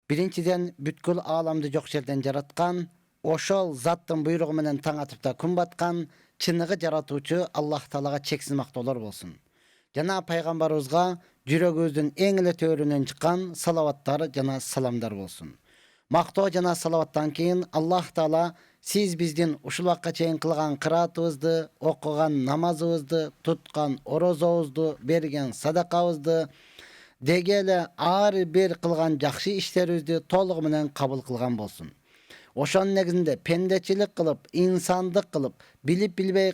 Birinciden бүtkül alamdy jok жерден жараткан, ошол заттын буйругу менен таң атып да күн баткан, чыныгы жаратуучу Аллах Таалага чексиз мактоолор болсун. Жана пайгамбарыбызга жүрөгүбүздүн эң эле төрүнөн чыккан салаваттар жана саламдар болсун. Мактоо жана салаваттан кийин Аллах Таала сиз биздин ушул вакытка чейин кылган кыраатыбызды, окуган намазыбызды, туткан орозобузду, берген садакабызды, дегеле ар бир кылган жакшы иштерибизди толугу менен кабыл кылган болсун. Ошонун негизинде пендечилик кылып, инсандык кылып, билбей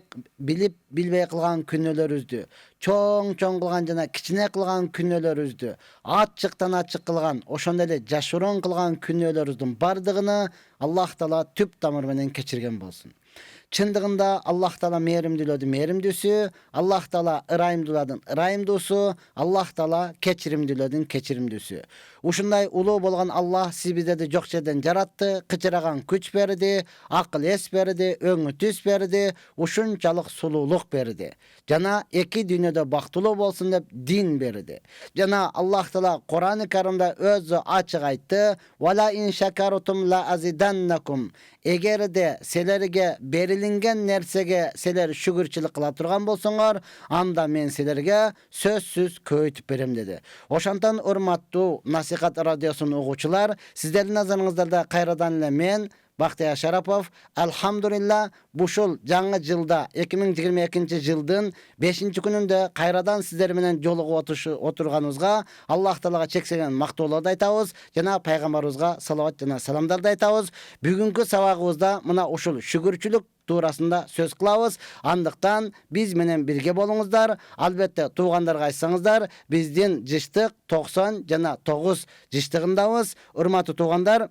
кылган күнөөлөрүбүздү, чоң кылган жана кичине кылган күнөөлөрүбүздү, ачыктан ачык кылган, ошондой эле жашыруун кылган күнөөлөрүбүздүн бардыгыны Аллах Таала түп тамыр менен кечирген болсун. Чындыгында Аллах Таала мээримдүүлөрдүн мээримдүүсү, Аллах Таала ырайымдуулардын ырайымдуусу, Аллах Таала кечиримдүүлөрдүн кечиримдүүсү. Ушундай улуу болгон Аллах сиз биздерди жок жерден жаратты, кычыраган күч берди, акыл эс берди, өңү түс берди, ушунчалык сулуулук берди. Жана эки дүйнөдө бактылуу болсун деп дин берди. Жана Аллах Таала Кур'ан-ы Каримде өзү ачык айтты: "Вала ин шакарутум ла азиданнакум." Эгерде силерге берилинген нерсеге силер шүгүрчүлүк кыла турган болсоңор, анда мен силерге сөзсүз көйүтүп берем деди. Ошондон урматтуу Насихат радиосунун угуучулар, сиздердин назарыңыздарда кайрадан эле мен Бактияр Шарапов, алхамдулилла, бушул жаңы жылда 2022 жылдын 5-күнүндө кайрадан сиздер менен жолугуп отурганыбызга Аллах Таалага чексеген мактоолорду айтабыз жана пайгамбарыбызга салават жана саламдарды айтабыз. Бүгүнкү сабагыбызда мына ушул шүгүрчүлүк туурасында сөз кылабыз. Андыктан биз менен бирге болуңуздар. Албетте туугандарга айтсаңыздар, биздин жыштык 90 жана 9 жыштыгындабыз. Урматтуу туугандар,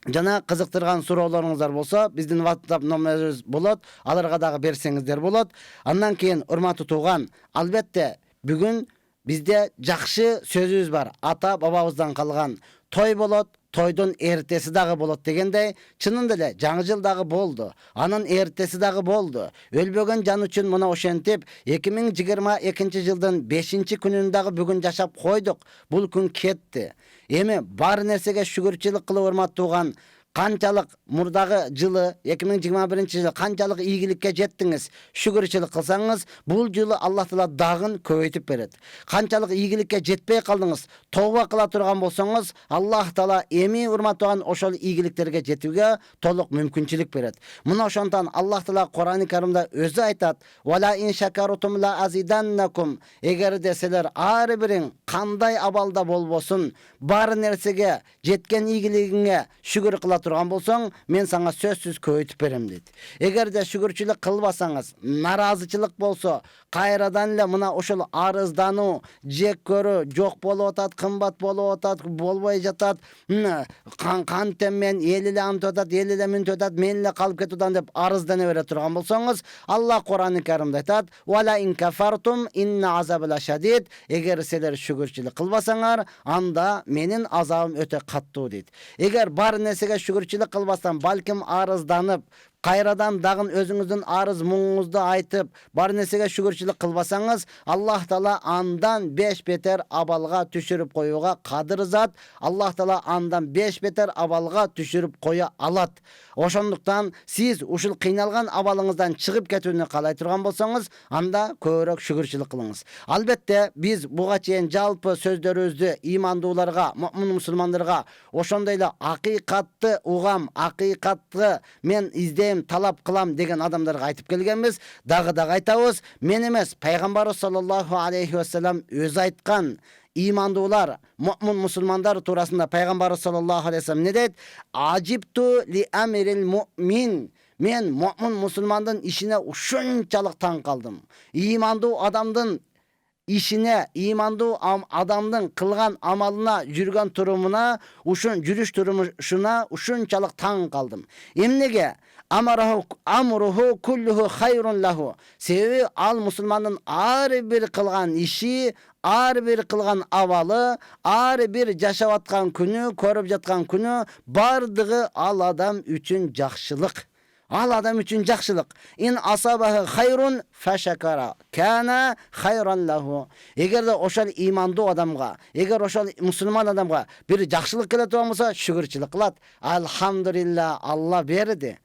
жана кызыктырган суроолоруңуздар болсо, биздин WhatsApp номерибиз болот, аларга дагы берсеңиздер болот. Андан кийин урматтуу тууган, албетте бүгүн бизде жакшы сөзүбүз бар. Ата бабабыздан калган той болот, тойдун эртеси дагы болот дегендей, чынында эле жаңы жыл дагы болду, анын эртеси дагы болду. Өлбөгөн жан үчүн мына ошентип 2022 жылдын 5-күнүн дагы бүгүн жашап койдук. Бул күн кетти. Эми бар нерсеге шүгүрчүлүк кылып урматтууган, канчалык мурдагы жылы 2021 жылы канчалык ийгиликке жеттиңиз, шүгүрчүлүк кылсаңыз, бул жылы Аллах Таала дагын көбөйтүп берет. Канчалык ийгиликке жетпей калдыңыз, тооба кыла турган болсоңуз, Аллах Таала эми урматтууган ошол ийгиликтерге жетүүгө толук мүмкүнчүлүк берет. Мына ошондон Аллах Таала Кур'ан-ы Каримде өзү айтат: "Вала ин шакарутум ла азиданнакум." Эгерде силер ар бириң кандай абалда болбосун, бар нерсеге жеткен ийгилигиңе шүгүр кыла турган болсоң, мен сага сөзсүз көбөйтүп берем дейт. Эгерде шүгүрчүлүк кылбасаңыз, наразычылык болсо, кайрадан эле мына ошол арыздануу, жек көрүү жок болуп атат, кымбат болуп атат, болбой жатат, кантем мен эл эле антып атат, эл эле мынтип атат, мен эле калып кетип атам деп арыздана бере турган болсоңуз, Аллах Кур'ан-ы Каримде айтат: "Вала ин кафартум инна азабла шадид." Эгер силер шүгүрчүлүк кылбасаңар, анда менин азабым өтө каттуу дейт. Эгер бар нерсеге шүгүрчүлүк кылбастан, балким арызданып, кайрадан дагы өзүңүздүн арыз муңуңузду айтып, бар нерсеге шүгүрчүлүк кылбасаңыз, Аллах Таала андан 5 бетер абалга түшүрүп коюуга кадыр зат. Аллах Таала андан 5 бетер абалга түшүрүп коя алат. Ошондуктан сиз ушул кыйналган абалыңыздан чыгып кетүүнү каалай турган болсоңуз, анда көбүрөөк шүгүрчүлүк кылыңыз. Албетте биз буга чейин жалпы сөздөрүбүздү имандууларга, муъмин мусулмандарга ошондой эле акыйкатты угам, акыйкатты мен издейм, талап кылам деген адамдарга айтып келгенбиз. Дагы айтабыз, мен эмес, пайгамбарыбыз саллаллаху алейхи ва саллям өзү айткан. Имандуулар, муъмин мусулмандар туурасында пайгамбарыбыз саллаллаху алейхи ва саллям не дейт? Ажибту ли амирил муъмин. Мен муъмин мусулмандын ишине ушунчалык таң калдым. Имандуу адамдын ишине, имандуу адамдын кылган амалына, жүргөн турумуна, ушун жүрүш турумушуна ушунчалык таң калдым. Эмнеге? Амруху куллуху хайрун лаху. Себеби ал мусулмандын ар бир кылган иши, ар бир кылган абалы, ар бир жашап аткан күнү, көрүп жаткан күнү бардыгы ал адам үчүн жакшылык. Al adam üçün жақшылық. In asabahı hayrun feşekara kana hayran lahu. Егер де ошол иманды адамға, егер ошол мусулман адамға bir жақшылық келе турган болса, шүгүрчүлүк кылат. Алхамдулилла, Алла берди.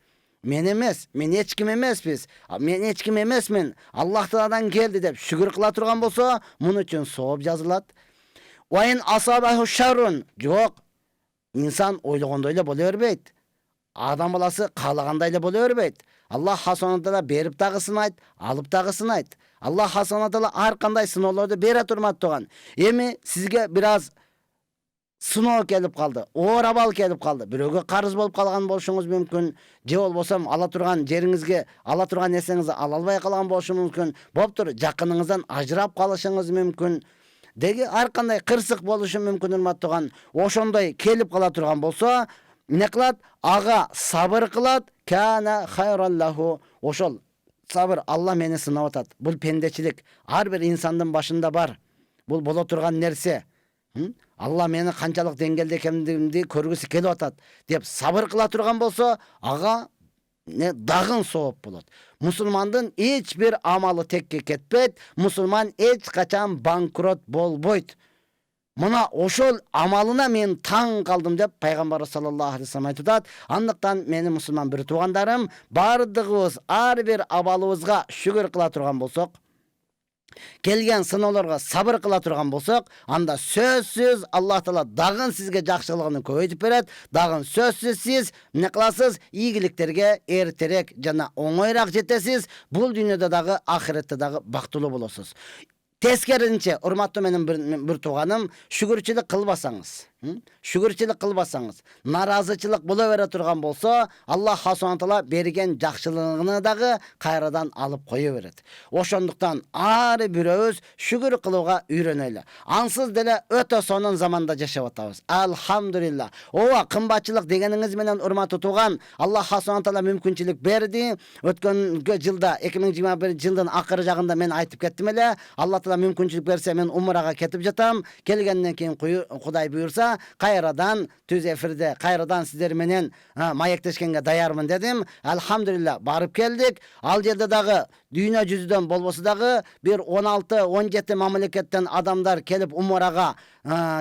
Мен эмес, мен эч ким эмеспиз. Мен эч ким эмесмин. Аллах Тааладан келди деп шүгүр кыла турган болсо, муну үчүн сооп жазылат. Wa in asabahı şerrun. Жок. İnsan ойлогондой эле боло бербейт. Адам баласы каалагандай эле боло бербейт. Аллах Субхана Таала берип дагы сынайт, алып дагы сынайт. Аллах Субхана Таала ар кандай сыноолорду бере турмат турган. Эми сизге бир аз сыноо келип калды, оор абал келип калды. Бирөөгө карыз болуп калган болушуңуз мүмкүн, же болбосо ала турган жериңизге, ала турган нерсеңизди ала албай калган болушу мүмкүн. Болуптур, жакыныңыздан ажырап калышыңыз мүмкүн. Деги ар кандай кырсык болушу мүмкүн урматтаган. Ошондой келип кала турган болсо, не кылат? Ага сабыр кылат. Кана хайраллаху. Ошол сабыр Алла мени сынап атат. Бул пендечилик ар бир инсандын башында бар. Бул боло турган нерсе. Алла мени канчалык деңгээлде экендигимди көргүсү келип атат деп сабыр кыла турган болсо, ага не дагын сооп болот. Мусулмандын эч бир амалы текке кетпейт. Мусулман эч качан банкрот болбойт. Мына ошол амалына мен таң калдым деп пайгамбар саллаллаху алейхи вассалам айтат. Андыктан мени мусулман бир туугандарым, бардыгыбыз ар бир абалыбызга шүгүр кыла турган болсок, келген сыноолорго сабыр кыла турган болсок, анда сөзсүз Аллах Таала дагы сизге жакшылыгын көбөйтүп берет. Дагы сөзсүз сиз эмне кыласыз? Ийгиликтерге эртерээк жана оңойраак жетесиз. Бул дүйнөдө дагы, ахиретте дагы бактылуу болосуз. Тескеринче, урматтуу менин бир тууганым, шүгүрчүлүк кылбасаңыз, шүгүрчүлүк кылбасаңыз, наразычылык боло бере турган болсо, Аллах Субхана Таала берген жакшылыгын дагы кайрадан алып кое берет. Ошондуктан ар бирөөбүз шүгүр кылууга үйрөнөлү. Ансыз деле өтө сонун заманда жашап атабыз. Алхамдулилла. Ооба, кымбатчылык дегениңиз менен урматтуу тууган, Аллах Субхана Таала мүмкүнчүлүк берди. Өткөнгө жылда 2021 жылдын акыры жагында мен айтып кеттим эле. Алла Таала мүмкүнчүлүк берсе, мен умрага кетип жатам. Келгенден кийин Кудай буйрса, кайрадан түз эфирде, кайрадан сиздер менен маектешкенге даярмын дедим. Алхамдулилла, барып келдик. Ал жерде дагы дүйнө жүзүдөн болбосо дагы бир 16-17 мамлекеттен адамдар келип умрага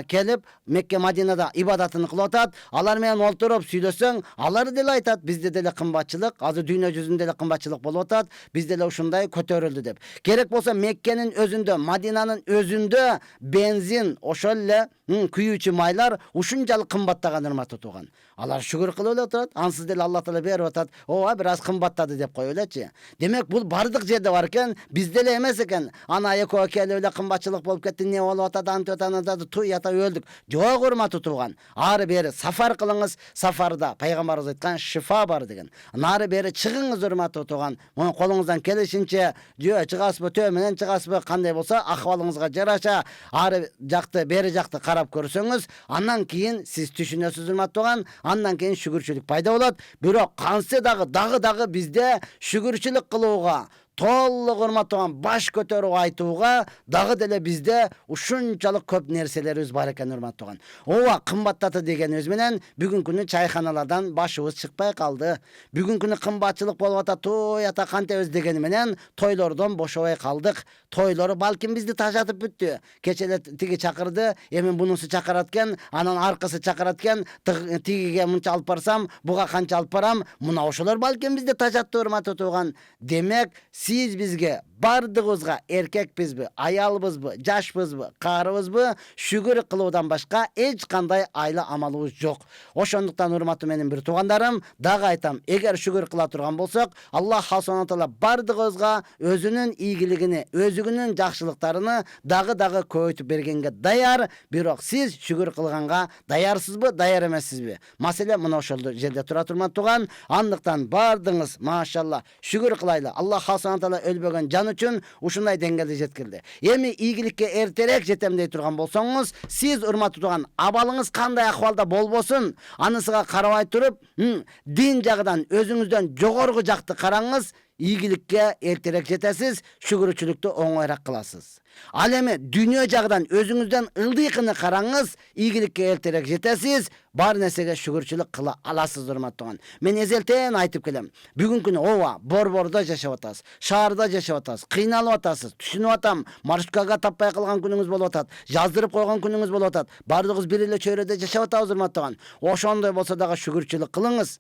келип Мекке Мадинада ибадатын кылып атат. Алар менен олтуруп сүйлөсөң, алар деле айтат, бизде деле кымбатчылык, азыр дүйнө жүзүндө деле кымбатчылык болуп атат. Биз деле ушундай көтөрүлдү деп. Керек болсо Меккенин өзүндө, Мадинанын өзүндө бензин, ошол эле күйүүчү майлар ушунчалык кымбаттаган урматтуу тууган. Алар шүгүр кылып эле отурат. Ансыз деле Алла Таала берип атат. Ооба, бир аз кымбаттады деп коюп элечи. Демек бул бардык жерде бар экен, бизде эле эмес экен. Ана экөө келип эле кымбатчылык болуп кетти, не болуп атат, антып атат, туй ата өлдүк. Жок, урматтуу тууган. Ары бери сафар кылыңыз. Сафарда пайгамбарыбыз айткан шифа бар деген. Нары бери чыгыңыз, урматтуу тууган. Муну колуңуздан келишинче жөө чыгасызбы, төө менен чыгасызбы, кандай болсо акыбалыңызга жараша ары жакты, бери жакты карап көрсөңүз, андан кийин сиз түшүнөсүз, урматтуу тууган. Андан кийин шүгүрчүлүк пайда болот. Бирок кансы дагы бизде шүгүрчүлүк кылууга, толук урматтаган баш көтөрүп айтууга дагы деле бизде ушунчалык көп нерселерибиз бар экен, урматтаган. Ооба, кымбаттаты дегенибиз менен бүгүнкү күнү чайханалардан башыбыз чыкпай калды. Бүгүнкү күнү кымбатчылык болуп атат, той ата кантебиз дегени менен тойлордон бошобой калдык. Тойлору балким бизди тажатып бүттү. Кечеле тиги чакырды, эми бунусу чакырат экен, анан аркысы чакырат экен, тигиге мынча алып барсам, буга канча алып барам, мына ошолор балким бизди тажатты, урматтуу тууган. Демек, сиз бизге бардыгыбызга, эркекпизби, аялбызбы, жашпызбы, карыбызбы, шүгүр кылуудан башка эч кандай айла амалыбыз жок. Ошондуктан урматтуу менин бир туугандарым, дагы айтам, эгер шүгүр кыла турган болсок, Аллах Субхана Таала бардыгыбызга өзүнүн ийгилигини, өзүнүн жакшылыктарыны дагы көбөйтүп бергенге даяр. Бирок сиз шүгүр кылганга даярсызбы, даяр эмессизби? Маселе мына ошол жерде турат, урматтуу тууган. Андыктан бардыгыңыз, машалла, шүгүр кылайлы. Аллах Субхана Таала өлбөгөн жан үчүн ушундай деңгээлде жеткирди. Эми ийгиликке эртерээк жетем дей турган болсоңуз, сиз урматтуу тууган, абалыңыз кандай акыбалда болбосун, анысыга карабай туруп, дин жагынан өзүңүздөн жогорку жакты караңыз. ийгиликке эртерээк жетесиз, шүгүрчүлүктү оңоyраак кыласыз. Ал эми дүйнө жагынан өзүңүздөн ылдыйкыны караңыз, ийгиликке эртерээк жетесиз, бар нерсеге шүгүрчүлүк кыла аласыз, урматтуу. Мен эзелтен айтып келем. Бүгүнкү күнү ооба, борбордо жашап атасыз, шаарда жашап атасыз, кыйналып атасыз, түшүнүп атам, маршруткага таппай калган күнүңүз болуп атат, жаздырып койгон күнүңүз болуп атат. Бардыгыбыз бир эле чөйрөдө жашап атабыз, урматтуу. Ошондой болсо дагы шүгүрчүлүк кылыңыз.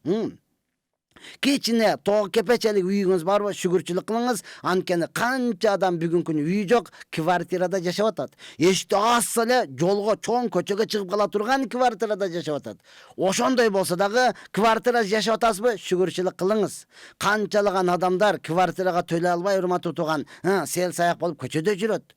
Кичине тоо кепечелик үйүңүз барбы, шүгүрчүлүк кылыңыз. Анткени канча адам бүгүнкү күнү үйү жок, квартирада жашап атат. Эшикти ачса эле жолго, чоң көчөгө чыгып кала турган квартирада жашап атат. Ошондой болсо дагы квартирада жашап атасызбы, шүгүрчүлүк кылыңыз. Канчалаган адамдар квартирага төлөй албай, урматтуу туган, сел саяк болуп көчөдө жүрөт.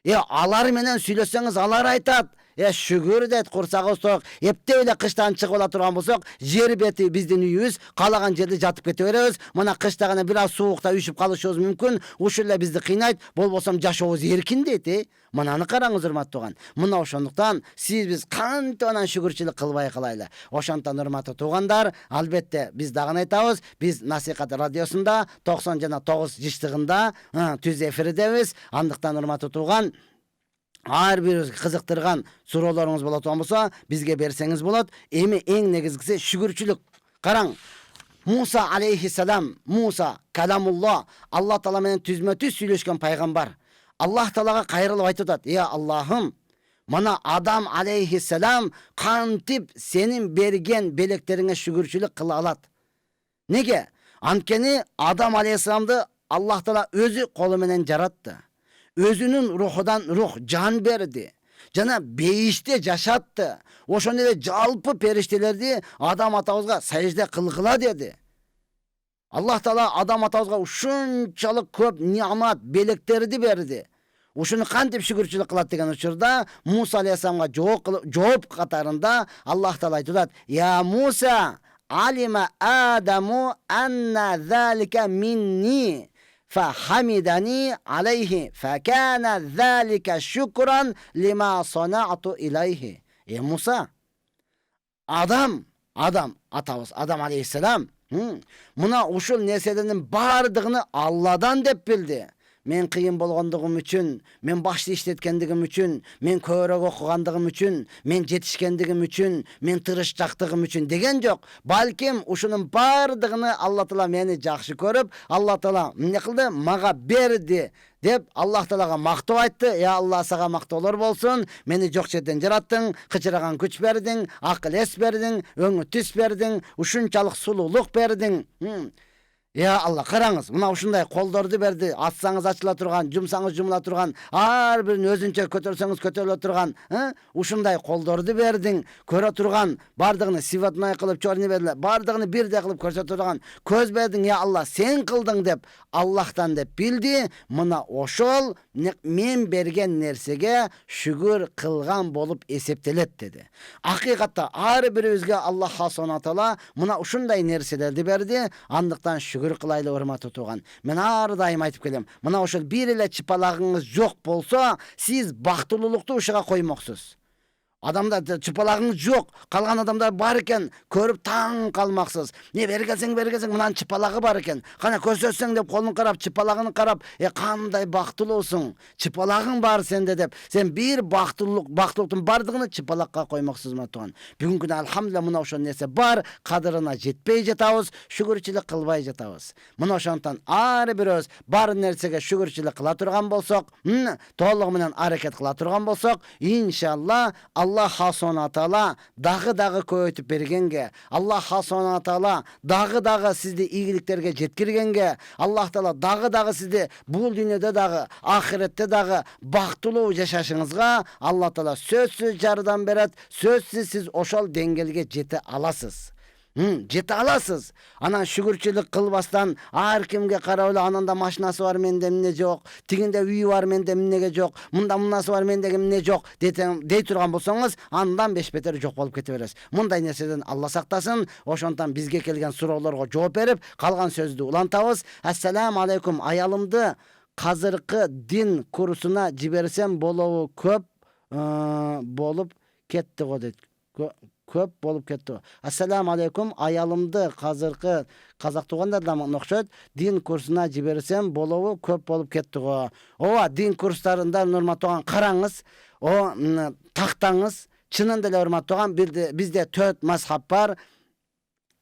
Алар менен сүйлөссөңүз, алар айтат: шүгүр дейт, курсагыбыз ток. Эптеп эле кыштан чыгып ала турган болсок, жер бети биздин үйүбүз, каалаган жерде жатып кете беребиз. Мына кышта гана бир аз суукта үшүп калышыбыз мүмкүн. Ушул эле бизди кыйнайт. Болбосом жашообуз эркин дейт, Мынаны караңыз, урматтуу. Мына ошондуктан биз кантип анан шүгүрчүлүк кылбай калайлы. Ошондуктан, урматтуу туугандар, албетте биз дагы айтабыз, биз Насихат радиосунда 90,9 жыштыгында түз эфирдебиз. Андыктан, урматтуу туган, ар бирибизге кызыктырган суроолоруңуз болот болсо, бизге берсеңиз болот. Эми эң негизгиси шүгүрчүлүк. Караң, Муса алейхиссалам, Муса каламулла, Алла Таала менен түзмө-түз сүйлөшкөн пайгамбар. Аллах Таалага кайрылып айтып атат: Аллахым, мына Адам алейхиссалам кантип сенин берген белектериңе шүгүрчүлүк кыла алат? Неге? Анткени Адам алейхиссаламды Аллах Таала өзү колу менен жаратты. Өзүнүн рухудан рух, жан берди. Жана бейиште жашатты. Ошондой эле жалпы периштелерди Адам атабызга сажда кылгыла деди. Аллах Таала Адам атабызга ушунчалык көп неамат, белектерди берди. Ушуну кантип шүгүрчүлүк кылат деген учурда Муса алейхиссаламга жооп катарында Аллах Таала айтып атат: Я Муса, алима Адаму анна залика минни فحمدني عليه فكان ذلك شكرا لما صنعت إليه. Musa, Adam атабыз, Адам алейхиссалам, мына ушул нерселердин бардыгын Алладан деп билди. Мен кыйын болгондугум үчүн, мен башты иштеткендигим үчүн, мен көбүрөөк окугандыгым үчүн, мен жетишкендигим үчүн, мен тырышчактыгым үчүн деген жок. Балким ушунун бардыгын Алла Таала мени жакшы көрүп, Алла Таала эмне кылды? Мага берди деп Аллах Таалага мактоо айтты. Алла, сага мактоолор болсун. Мени жок жерден жараттың, кычыраган күч бердиң, акыл эс бердиң, өңү түс бердиң, ушунчалык сулуулук бердиң. Алла, караңыз, мына ушундай колдорду берди, атсаңыз ачыла турган, жумсаңыз жумула турган, ар бирин өзүнчө көтөрсөңүз көтөрүлө турган, ушундай колдорду бердиң, көрө турган, бардыгын сиватнай кылып чорни берди, бардыгын бирдей кылып көрсөтө турган көз бердиң. Алла, сен кылдың деп Аллахтан деп билди. Мына ошол мен берген нерсеге шүгүр кылган болуп эсептелет деди. Акыйкатта ар бирибизге Аллах субхана таала мына ушундай нерселерди берди. Андыктан шүгүр кылайлы, урматтуу туган. Мен ар дайым айтып келем, мына ошол бир эле чыпалагыңыз жок болсо, сиз бактылуулукту ушуга коймоксуз. Адамдар чыпалагыңыз жок, калган адамдар бар экен, көрүп таң калмаксыз. Бергелсең, мынан чыпалагы бар экен. Кана көрсөтсөң деп колун карап, чыпалагын карап, кандай бактылуусуң, чыпалагың бар сенде деп. Сен бир бактылуулуктун бардыгын чыпалакка коймоксуз ма туган. Бүгүнкү күнү алхамдулилlah мына ошол нерсе бар, кадырына жетпей жатабыз, шүгүрчүлүк кылбай жатабыз. Мына ошондон ар бирөөбүз бар нерсеге шүгүрчүлүк кыла турган болсок, толугу менен аракет кыла турган болсок, иншалла Аллах субхана таала дагы көбөйтүп бергенге, Аллах субхана таала дагы сизди ийгиликтерге жеткиргенге, Аллах таала дагы сизди бул дүйнөдө дагы, ахиретте дагы бактылуу жашашыңызга Алла таала сөзсүз жардам берет. Сөзсүз сиз ошол деңгээлге жете аласыз. Жете аласыз. Анан шүгүрчүлүк кылбастан ар кимге карап эле ананда машинасы бар, менде эмне жок, тигинде үйү бар, менде эмнеге жок, мында мунасы бар, менде эмне жок дей турган болсоңуз, андан беш бетер жок болуп кете бересиз. Мындай нерседен Алла сактасын. Ошондон бизге келген суроолорго жооп берип, калган сөздү улантабыз. Ассаламу алейкум. Аялымды казыркы дин курсуна жиберсем болобу? Көп болуп кетти го дейт. көп болуп кетти. Ассаламу алейкум, аялымды казыркы казак туугандардан окшойт, дин курсуна жиберсем болобу, көп болуп кетти го. Ооба, дин курстарында урматтуу караңыз, тактаңыз. Чынында эле урматтуу бизде 4 мазхаб бар.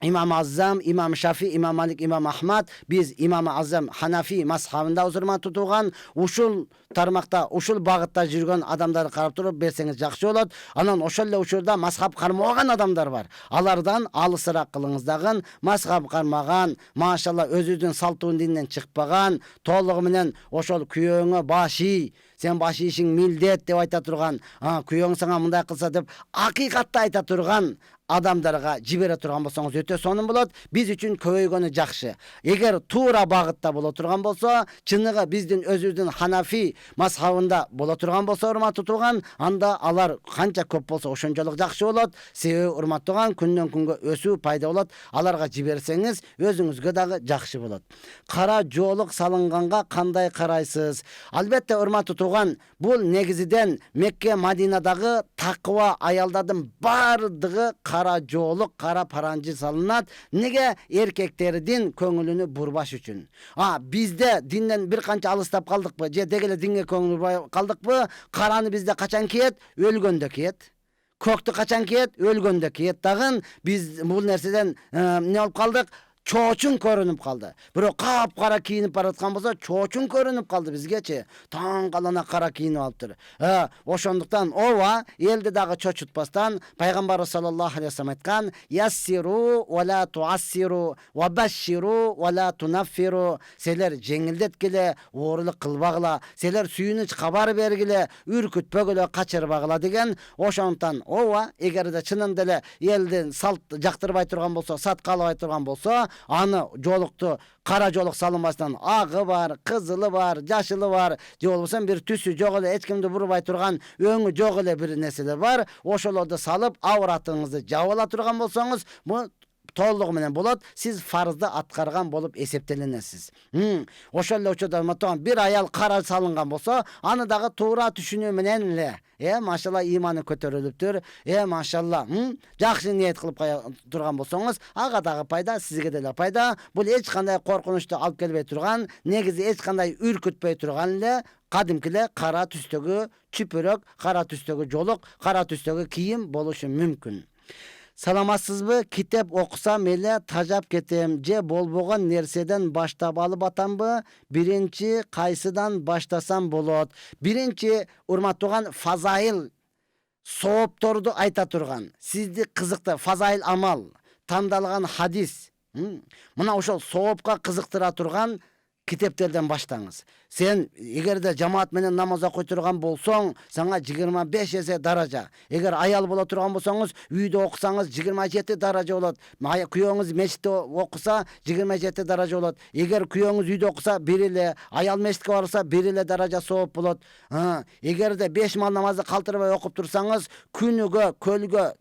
İmam Azam, İmam Şafi, İmam Malik, İmam Ahmad. Biz İmam Azam Hanafi mazhabında uzurma tutulan, uşul tarmakta, uşul bağıtta жүрген adamları karap turup berseniz жақсы болот. Anan oşolle uşurda mazhab karmağan adamlar var. Alardan alısırak kılыңыздagın, mazhab karmağan, maşallah özüdün saltuğun dinden çıkpagan, toluğu menen oşol kүйөөңө başı, sen başı işin mildet dep ayta turgan, kүйөөң sana mындай kılsa dep hakikatты ayta turgan адамдарга жибере турган болсоңуз өтө сонун болот. Биз үчүн көбөйгөнү жакшы. Эгер туура багытта боло турган болсо, чыныгы биздин өзүбүздүн Ханафи мазхабында боло турган болсо, урматтуу туган, анда алар канча көп болсо ошончолук жакшы болот. Себеби урматтуу туган, күндөн күнгө өсүү пайда болот. Аларга жиберсеңиз, өзүңүзгө дагы жакшы болот. Кара жоолук салынганга кандай карайсыз? Албетте урматтуу туган, бул негизиден Мекке, Мадинадагы таква аялдардын бардыгы кара жоолук, кара паранжы салынат. Неге? Эркектердин көңүлүнү бурбаш үчүн. Бизде динден бир канча алыстап калдыкпы? Же дегеле динге көңүл бурбай калдыкпы? Караны бизде качан киет? Өлгөндө киет. Көктү качан киет? Өлгөндө киет. Дагы биз бул нерседен эмне болуп калдык? Чоочун көрүнүп калды. Бирок кара кийинип бараткан болсо, чоочун көрүнүп калды бизгечи. Таң калана кара кийинип алыптыр. Ошондуктан ооба, элди дагы чочутпастан пайгамбар саллаллаху алейхи вассалам айткан: "Яссиру ва ла туассиру, ва башширу ва ла тунаффиру." Силер жеңилдеткиле, оорулук кылбагыла, силер сүйүнүч кабар бергиле, үркүтпөгүлө, качырбагыла деген. Ошондуктан ооба, эгерде чынында эле элдин салт жактырбай турган болсо, саткалабай турган болсо, аны жоолукту кара жоолук салынбастан агы бар, кызылы бар, жашылы бар, же болбосо бир түсү жок эле, эч кимди бурбай турган, өңү жок эле бир нерселер бар. Ошолорду салып, авратыңызды жаап ала турган болсоңуз, бул толугу менен болот. Сиз фарызды аткарган болуп эсептелинесиз. Ошол эле учурда бир аял кара салынган болсо, аны дагы туура түшүнүү менен эле, машалла иманы көтөрүлүптүр. Машалла, жакшы ниет кылып турган болсоңуз, ага дагы пайда, сизге деле пайда. Бул эч кандай коркунучту алып келбей турган, негизи эч кандай үркүтпөй турган эле кадимкиле кара түстөгү чүпүрөк, кара түстөгү жоолук, кара түстөгү кийим болушу мүмкүн. Саламатсызбы? Китеп окусам эле тажап кетем, же болбогон нерседен баштап алып атамбы? Биринчи кайсыдан баштасам болот? Биринчи, урматтууган, фазаил соопторду айта турган, сизди кызыкты фазаил амал, тандалган хадис, мына ошол соопка кызыктыра турган китептерден баштаңыз. Сен эгерде жамаат менен намаз окуй турган болсоң, сага 25 эсе даража. Эгер аял боло турган болсоңуз, үйдө окусаңыз 27 даража болот. Күйөөңүз мечитте окуса 27 даража болот. Эгер күйөөңүз үйдө окуса, бир эле, аял мечитке барса, бир эле даража сооп болот. Эгерде 5 мал намазды калтырбай окуп турсаңыз, күнүгө, көлгө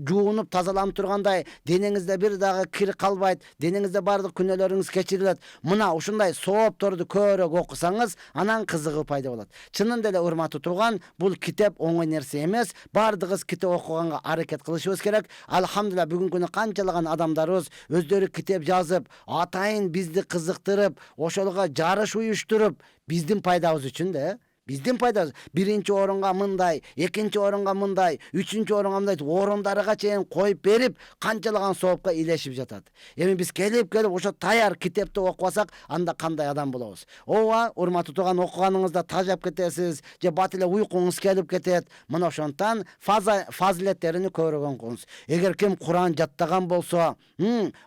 жуунуп тазаланып тургандай, денеңизде бир дагы кир калбайт, денеңизде бардык күнөөлөрүңүз кечирилет. Мына ушундай соопторду көбүрөөк окусаңыз, анан кызыгы пайда болот. Чынында эле урматтуу туган, бул китеп оңой нерсе эмес. Бардыгыбыз китеп окуганга аракет кылышыбыз керек. Алхамдулилlah, бүгүнкү күнү канчалаган адамдарыбыз өздөрү китеп жазып, атайын бизди кызыктырып, ошолго жарыш уюштуруп, биздин пайдабыз үчүн да. Биздин пайдабыз. Биринчи орунга мындай, экинчи орунга мындай, үчүнчү орунга мындай орундарга чейин коюп берип, канчалаган соопка илешип жатат. Эми биз келип ошо таяр китепти окубасак, анда кандай адам болобуз? Ооба, урматтуу туган, окуганыңызда тажап кетесиз, же бат эле уйкуңуз келип кетет. Мына ошондон фазилеттерин көргөн кылыңыз. Эгер ким Куран жаттаган болсо,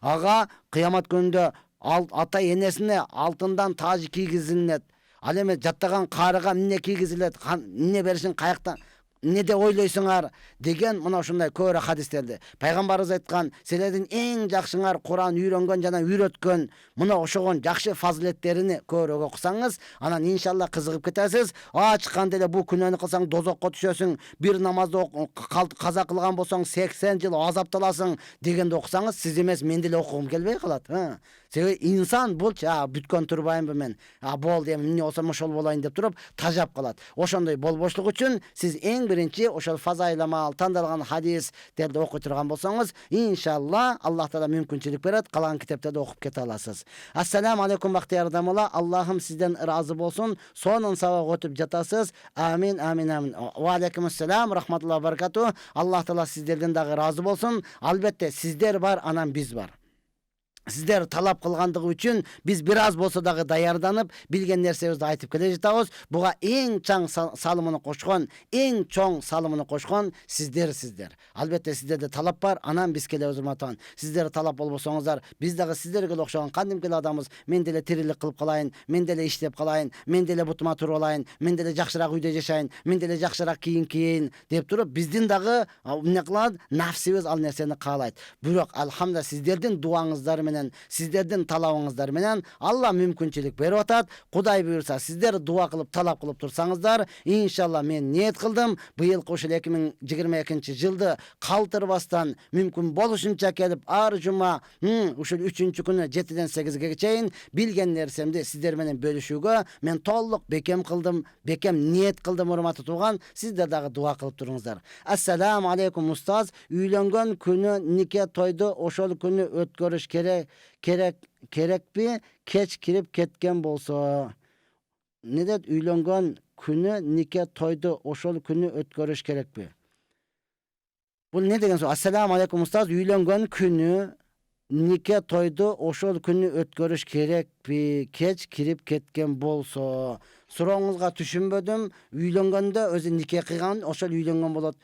ага кыямат күнүндө ата энесине алтындан таж кийгизилет. Ал эми жаттаган карыга эмне кийгизилет, эмне беришин каяктан, эмне деп ойлойсуңар деген мына ушундай көбүрөөк хадистерди. Пайгамбарыбыз айткан, силердин эң жакшыңар Куран үйрөнгөн жана үйрөткөн, мына ошогон жакшы фазилеттерин көбүрөөк окусаңыз, анан иншалла кызыгып кетесиз. Ачканда эле бул күнөөнү кылсаң дозокко түшөсүң, бир намазды каза кылган болсоң 80 жыл азапталасың дегенди окусаңыз, сиз эмес, мен деле окугум келбей калат. Себеби инсан бул бүткөн турбайынбы мен, болду эми эмне болсом ошол болайын деп туруп тажап калат. Ошондой болбошлук үчүн сиз эң birinci oşol fazaylama tandalgan hadisтерди окуй турган болсоңуз, иншалла Аллах Таала мүмкүнчүлүк берет, калган китептерди окуп кете аласыз. Ассаламу алейкум бактыяр адамlar. Аллахым сизден разы болсун. Сонун сабак өтүп жатасыз. Амин, амин, амин. Ва алейкум ассалам, рахматуллахи ва баракату. Аллах Таала сиздерден дагы разы болсун. Албетте сиздер бар, анан биз бар. Сиздер талап кылгандыгы үчүн биз бир аз болсо дагы даярданып, билген нерсебизди айтып келе жатабыз. Буга эң чоң салымын кошкон сиздер. Албетте сиздерде талап бар, анан биз келебиз урматтаган. Сиздер талап болбосоңуздар, биз дагы сиздерге окшогон кандимки адамбыз. Мен деле тирилик кылып калайын, мен деле иштеп калайын, мен деле бутума туруп алайын, мен деле жакшыраак үйдө жашайын, мен деле жакшыраак кийим кийейин деп туруп, биздин дагы эмне кылат? Нафсибиз ал нерсени каалайт. Бирок алхамдулилlah сиздердин дуаңыздар менен, сиздердин талабыңыздар менен Алла мүмкүнчүлүк берип атат. Кудай буйрса, сиздер дуа кылып, талап кылып турсаңыздар, иншалла мен ниет кылдым. Быйыл ушул 2022-жылды калтырбастан мүмкүн болушунча келип, ар жума ушул 3-күнү 7-ден 8-ге чейин билген нерсемди сиздер менен бөлүшүүгө мен толук бекем кылдым, бекем ниет кылдым, урматтуу тууган. Сиздер дагы дуа кылып туруңуздар. Ассаламу алейкум устаз. Үйлөнгөн күнү нике тойду ошол күнү өткөрүш керекпи? Кеч кирип кеткен болсо. Не дейт? Үйлөнгөн күнү нике тойду ошол күнү өткөрүш керекпи? Бул не деген суроо? Ассаламу алейкум устаз. Үйлөнгөн күнү нике тойду ошол күнү өткөрүш керекпи? Кеч кирип кеткен болсо. Сурооңузга түшүнбөдүм. Үйлөнгөндө өзү нике кыйган, ошол үйлөнгөн болот.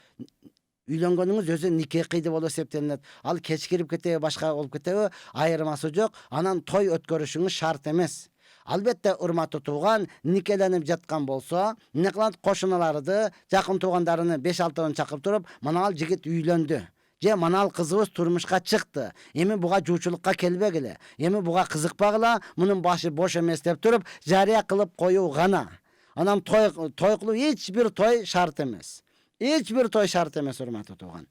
Үйлөнгөнүңүз өзү нике кыйды болуп эсептелинет. Ал кеч кирип кетеби, башка болуп кетеби, айырмасы жок. Анан той өткөрүшүңүз шарт эмес. Албетте, урматтуу тууган, никеленип жаткан болсо, эмне кылат? Кошуналарды, жакын туугандарыны 5-6 чакырып туруп, мына ал жигит үйлөндү. Же мына ал кызыбыз турмушка чыкты. Эми буга жуучулукка келбегиле. Эми буга кызыкпагыла, мунун башы бош эмес деп туруп, жарыя кылып коюу гана. Анан той кылуу эч бир той шарт эмес. Эч бир той шарт эмес, урматтуу тууган.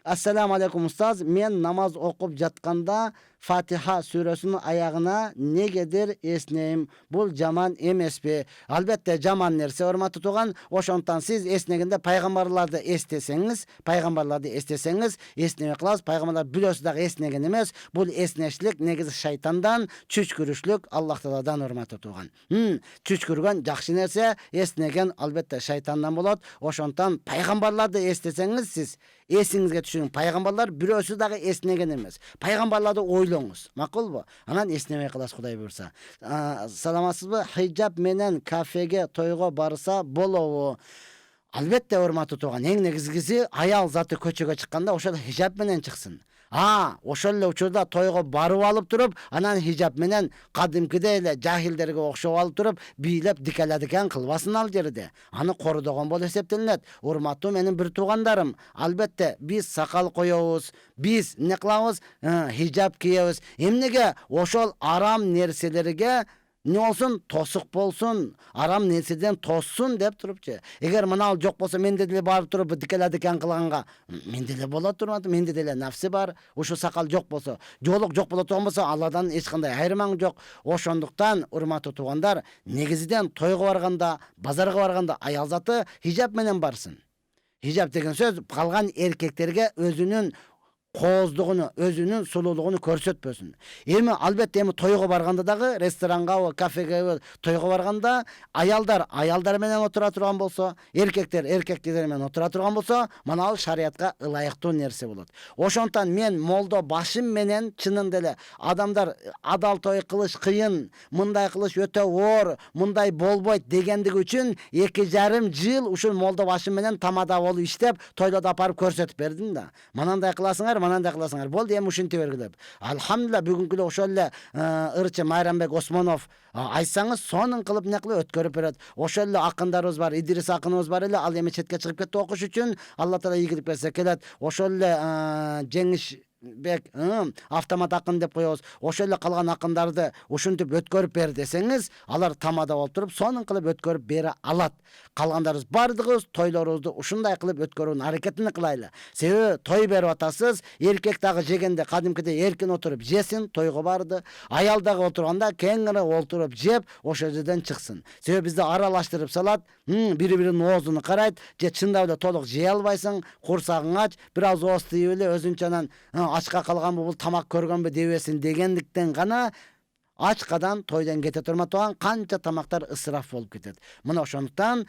Ассаламу алейкум устаз. Мен намаз окуп жатканда Фатиха сүрөсүнүн аягына негедир эснейм. Бул жаман эмеспи? Албетте жаман нерсе, урматтуу тууган. Ошондон сиз эснегенде пайгамбарларды эстесеңиз, эснебей каласыз. Пайгамбарлар бирөөсү дагы эснеген эмес. Бул эснештик негизи шайтандан, чүчкүрүшлүк Аллах Тааладан, урматтуу тууган. Чүчкүргөн жакшы нерсе, эснеген албетте шайтандан болот. Ошондон пайгамбарларды эстесеңиз, сиз эсиңизге түшүрүң. Пайгамбарлар бирөөсү дагы эснеген эмес. Пайгамбарларды ойлоңуз. Макулбу? Анан эснебей каласыз, Кудай буйрса. Саламатсызбы? Хижаб менен кафеге, тойго барса болобу? Албетте, урматтуу тууган, эң негизгиси аял заты көчөгө чыкканда ошол хижаб менен чыксын. Ошол эле учурда тойго барып алып туруп, анан хижаб менен кадимкидей эле жахилдерге окшоп алып туруп, бийлеп дикаладыган кылбасын ал жерде. Аны корудогон болуп эсептелинет. Урматтуу менин бир туугандарым, албетте биз сакал коебуз, биз эмне кылабыз? Хижаб кийебиз. Эмнеге ошол арам нерселерге не болсун? Тосук болсун, арам нерседен тоссун деп турупчу. Эгер мына ал жок болсо, менде деле барып туруп дикаладыган кылганга, менде деле болот, урматтуу, менде деле нафси бар. Ушу сакал жок болсо, жоолук жок боло турган болсо, Алладан эч кандай айырмаң жок. Ошондуктан, урматтуу туугандар, негизиден тойго барганда, базарга барганда аял заты хижаб менен барсын. Хижаб деген сөз калган эркектерге өзүнүн кооздугуну, өзүнүн сулуулугуну көрсөтпөсүн. Эми албетте тойго барганда дагы, ресторанга, кафеге, тойго барганда аялдар менен отура турган болсо, эркектер менен отура турган болсо, мына ал шариятка ылайыктуу нерсе болот. Ошондон мен молдо башым менен чынында эле адамдар адал той кылыш кыйын, мындай кылыш өтө оор, мындай болбойт дегендиги үчүн 2,5 жыл ушул молдо башым менен тамада болуп иштеп, тойлорду апарып көрсөтүп бердим да. Манандай кыласыңар, манандай кыласыңар. Болду, эми ушинте бергилеп. Алхамдулилlah, бүгүнкү ошол эле ырчы Майрамбек Осмонов айтсаңыз, сонун кылып не кылып өткөрүп берет. Ошол эле акындарыбыз бар, Идрис акыныбыз бар эле, ал эми четке чыгып кетти окуш үчүн. Алла Таала ийгилик берсе келет. Ошол эле Жеңиш бек автомат акын деп коебуз. Ошол эле калган акындарды ушинтип өткөрүп бер десеңиз, алар тамада болуп туруп, сонун кылып өткөрүп бере алат. Калгандарыбыз бардыгыбыз тойлорубузду ушундай кылып өткөрүүнүн аракетин кылайлы. Себеби той берип атасыз, эркек дагы жегенде кадимкидей эркин отуруп жесин, тойго барды. Аял дагы отурганда кеңири отуруп жеп, ошол жерден чыксын. Себеби бизди аралаштырып салат, бири-биринин оозуну карайт, же чындап эле толук жей албайсың, курсагың ач, бир аз ооз тийип эле өзүнчө анан ачка калганбы, бул тамак көргөнбү дебесин дегендиктен гана ачкадан тойдон кете турма турган канча тамактар ысыраф болуп кетет. Мына ошондуктан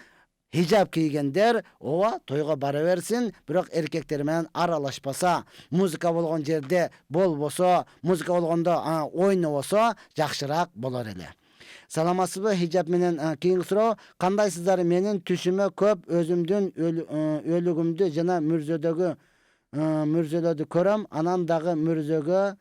хижаб кийгендер ооба тойго бара берсин, бирок эркектер менен аралашпаса, музыка болгон жерде болбосо, музыка болгондо ойнобосо жакшыраак болор эле. Саламатсызбы? Хижаб менен кийинки суроо. Кандайсыздар? Менин түшүмө көп өзүмдүн өлүгүмдү жана мүрзөлөрдү көрөм, анан дагы мүрзөгө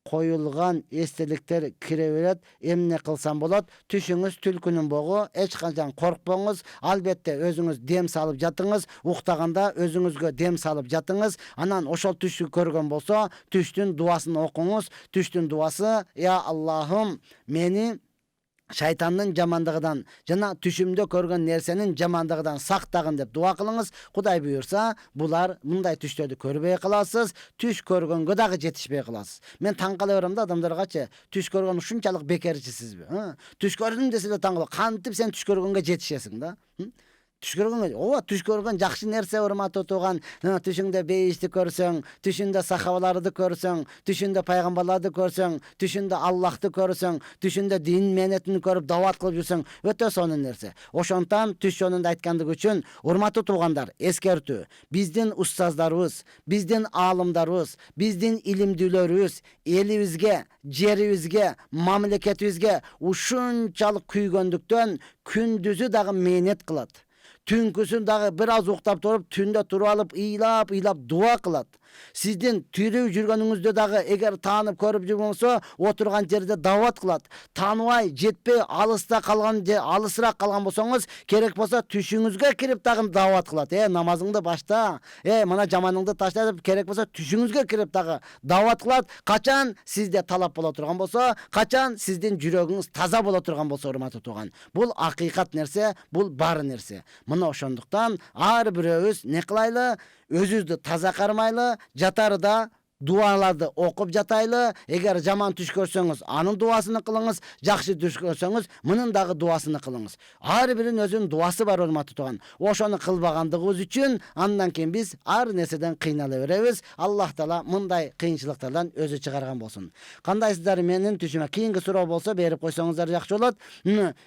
коюлган эстеликтер кире берет. Эмне кылсам болот? Түшүңүз түлкүнүн богу, эч качан коркпоңуз. Албетте өзүңүз дем салып жатыңыз, уктаганда өзүңүзгө дем салып жатыңыз. Анан ошол түштү көргөн болсо, түштүн дуасын окуңуз. Түштүн дуасы: Я Аллахым, мени шайтандын жамандыгынан жана түшүмдө көргөн нерсенин жамандыгынан сактагын деп дуа кылыңыз. Кудай буйрса, булар мындай түштөрдү көрбөй каласыз, түш көргөнгө дагы жетишпей каласыз. Мен таң кала берем да адамдаргачы, түш көргөн ушунчалык бекерчисизби? Түш көрдүм десе эле таң калып, кантип сен түш көргөнгө жетишесиң да? Түш көргөнгө, ооба, түш көргөн жакшы нерсе, урматтуу тууган. Түшүңдө бейишти көрсөң, түшүндө сахабаларды көрсөң, түшүндө пайгамбарларды көрсөң, түшүндө Аллахты көрсөң, түшүндө дин менетин көрүп дават кылып жүрсөң, өтө сонун нерсе. Ошондуктан түш жөнүндө айткандык үчүн, урматтуу туугандар, эскертүү. Биздин устаздарыбыз, биздин аалымдарыбыз, биздин илимдүүлөрүбүз элибизге, жерибизге, мамлекетибизге ушунчалык күйгөндүктөн күндүзү дагы мээнет кылат. Түнкүсүн дагы бир аз уктап туруп, түндө туруп алып, ыйлап дуа кылат. Сиздин тирүү жүргөнүңүздө дагы эгер таанып көрүп жүрбөсө, отурган жерде дават кылат. Тааныбай, жетпей, алыста калган же алысыраак калган болсоңуз, керек болсо түшүңүзгө кирип дагы дават кылат. Намазыңды башта, мына жаманыңды ташта деп, керек болсо түшүңүзгө кирип дагы дават кылат. Качан сизде талап боло турган болсо, качан сиздин жүрөгүңүз таза боло турган болсо, урматтуу тууган. Бул акыйкат нерсе, бул бар нерсе. Мына ошондуктан ар бирөөбүз не кылайлы? Өзүбүздү таза кармайлы, жатарда дуаларды окуп жатайлы. Эгер жаман түш көрсөңүз, анын дуасыны кылыңыз. Жакшы түш көрсөңүз, мунун дагы дуасыны кылыңыз. Ар биринин өзүнүн дуасы бар, урматтуу тууган. Ошону кылбагандыгыбыз үчүн андан кийин биз ар нерседен кыйнала беребиз. Аллах таала мындай кыйынчылыктардан өзү чыгарган болсун. Кандайсыздар? Менин түшүмө кийинки суроо болсо берип койсоңуздар жакшы болот.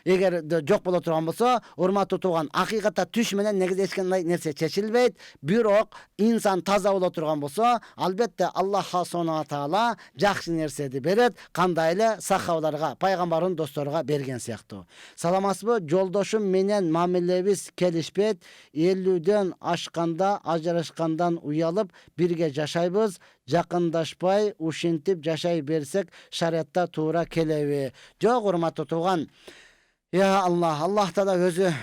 Эгер жок боло турган болсо, урматтуу тууган, акыйкатта түш менен негизи эч кандай нерсе чечилбейт. Бирок инсан таза боло турган болсо, албетте Аллах Субхана таала жакшы нерсени берет, кандай эле сахабаларга, пайгамбардын досторуга берген сыяктуу. Саламатсызбы? Жолдошум менен мамилебиз келишпейт. 50ден ашканда ажырашкандан уялып бирге жашайбыз. Жакындашпай ушинтип жашай берсек шариатта туура келеби? Жок, урматтуу тууган. Я Аллах, Аллах таала өзү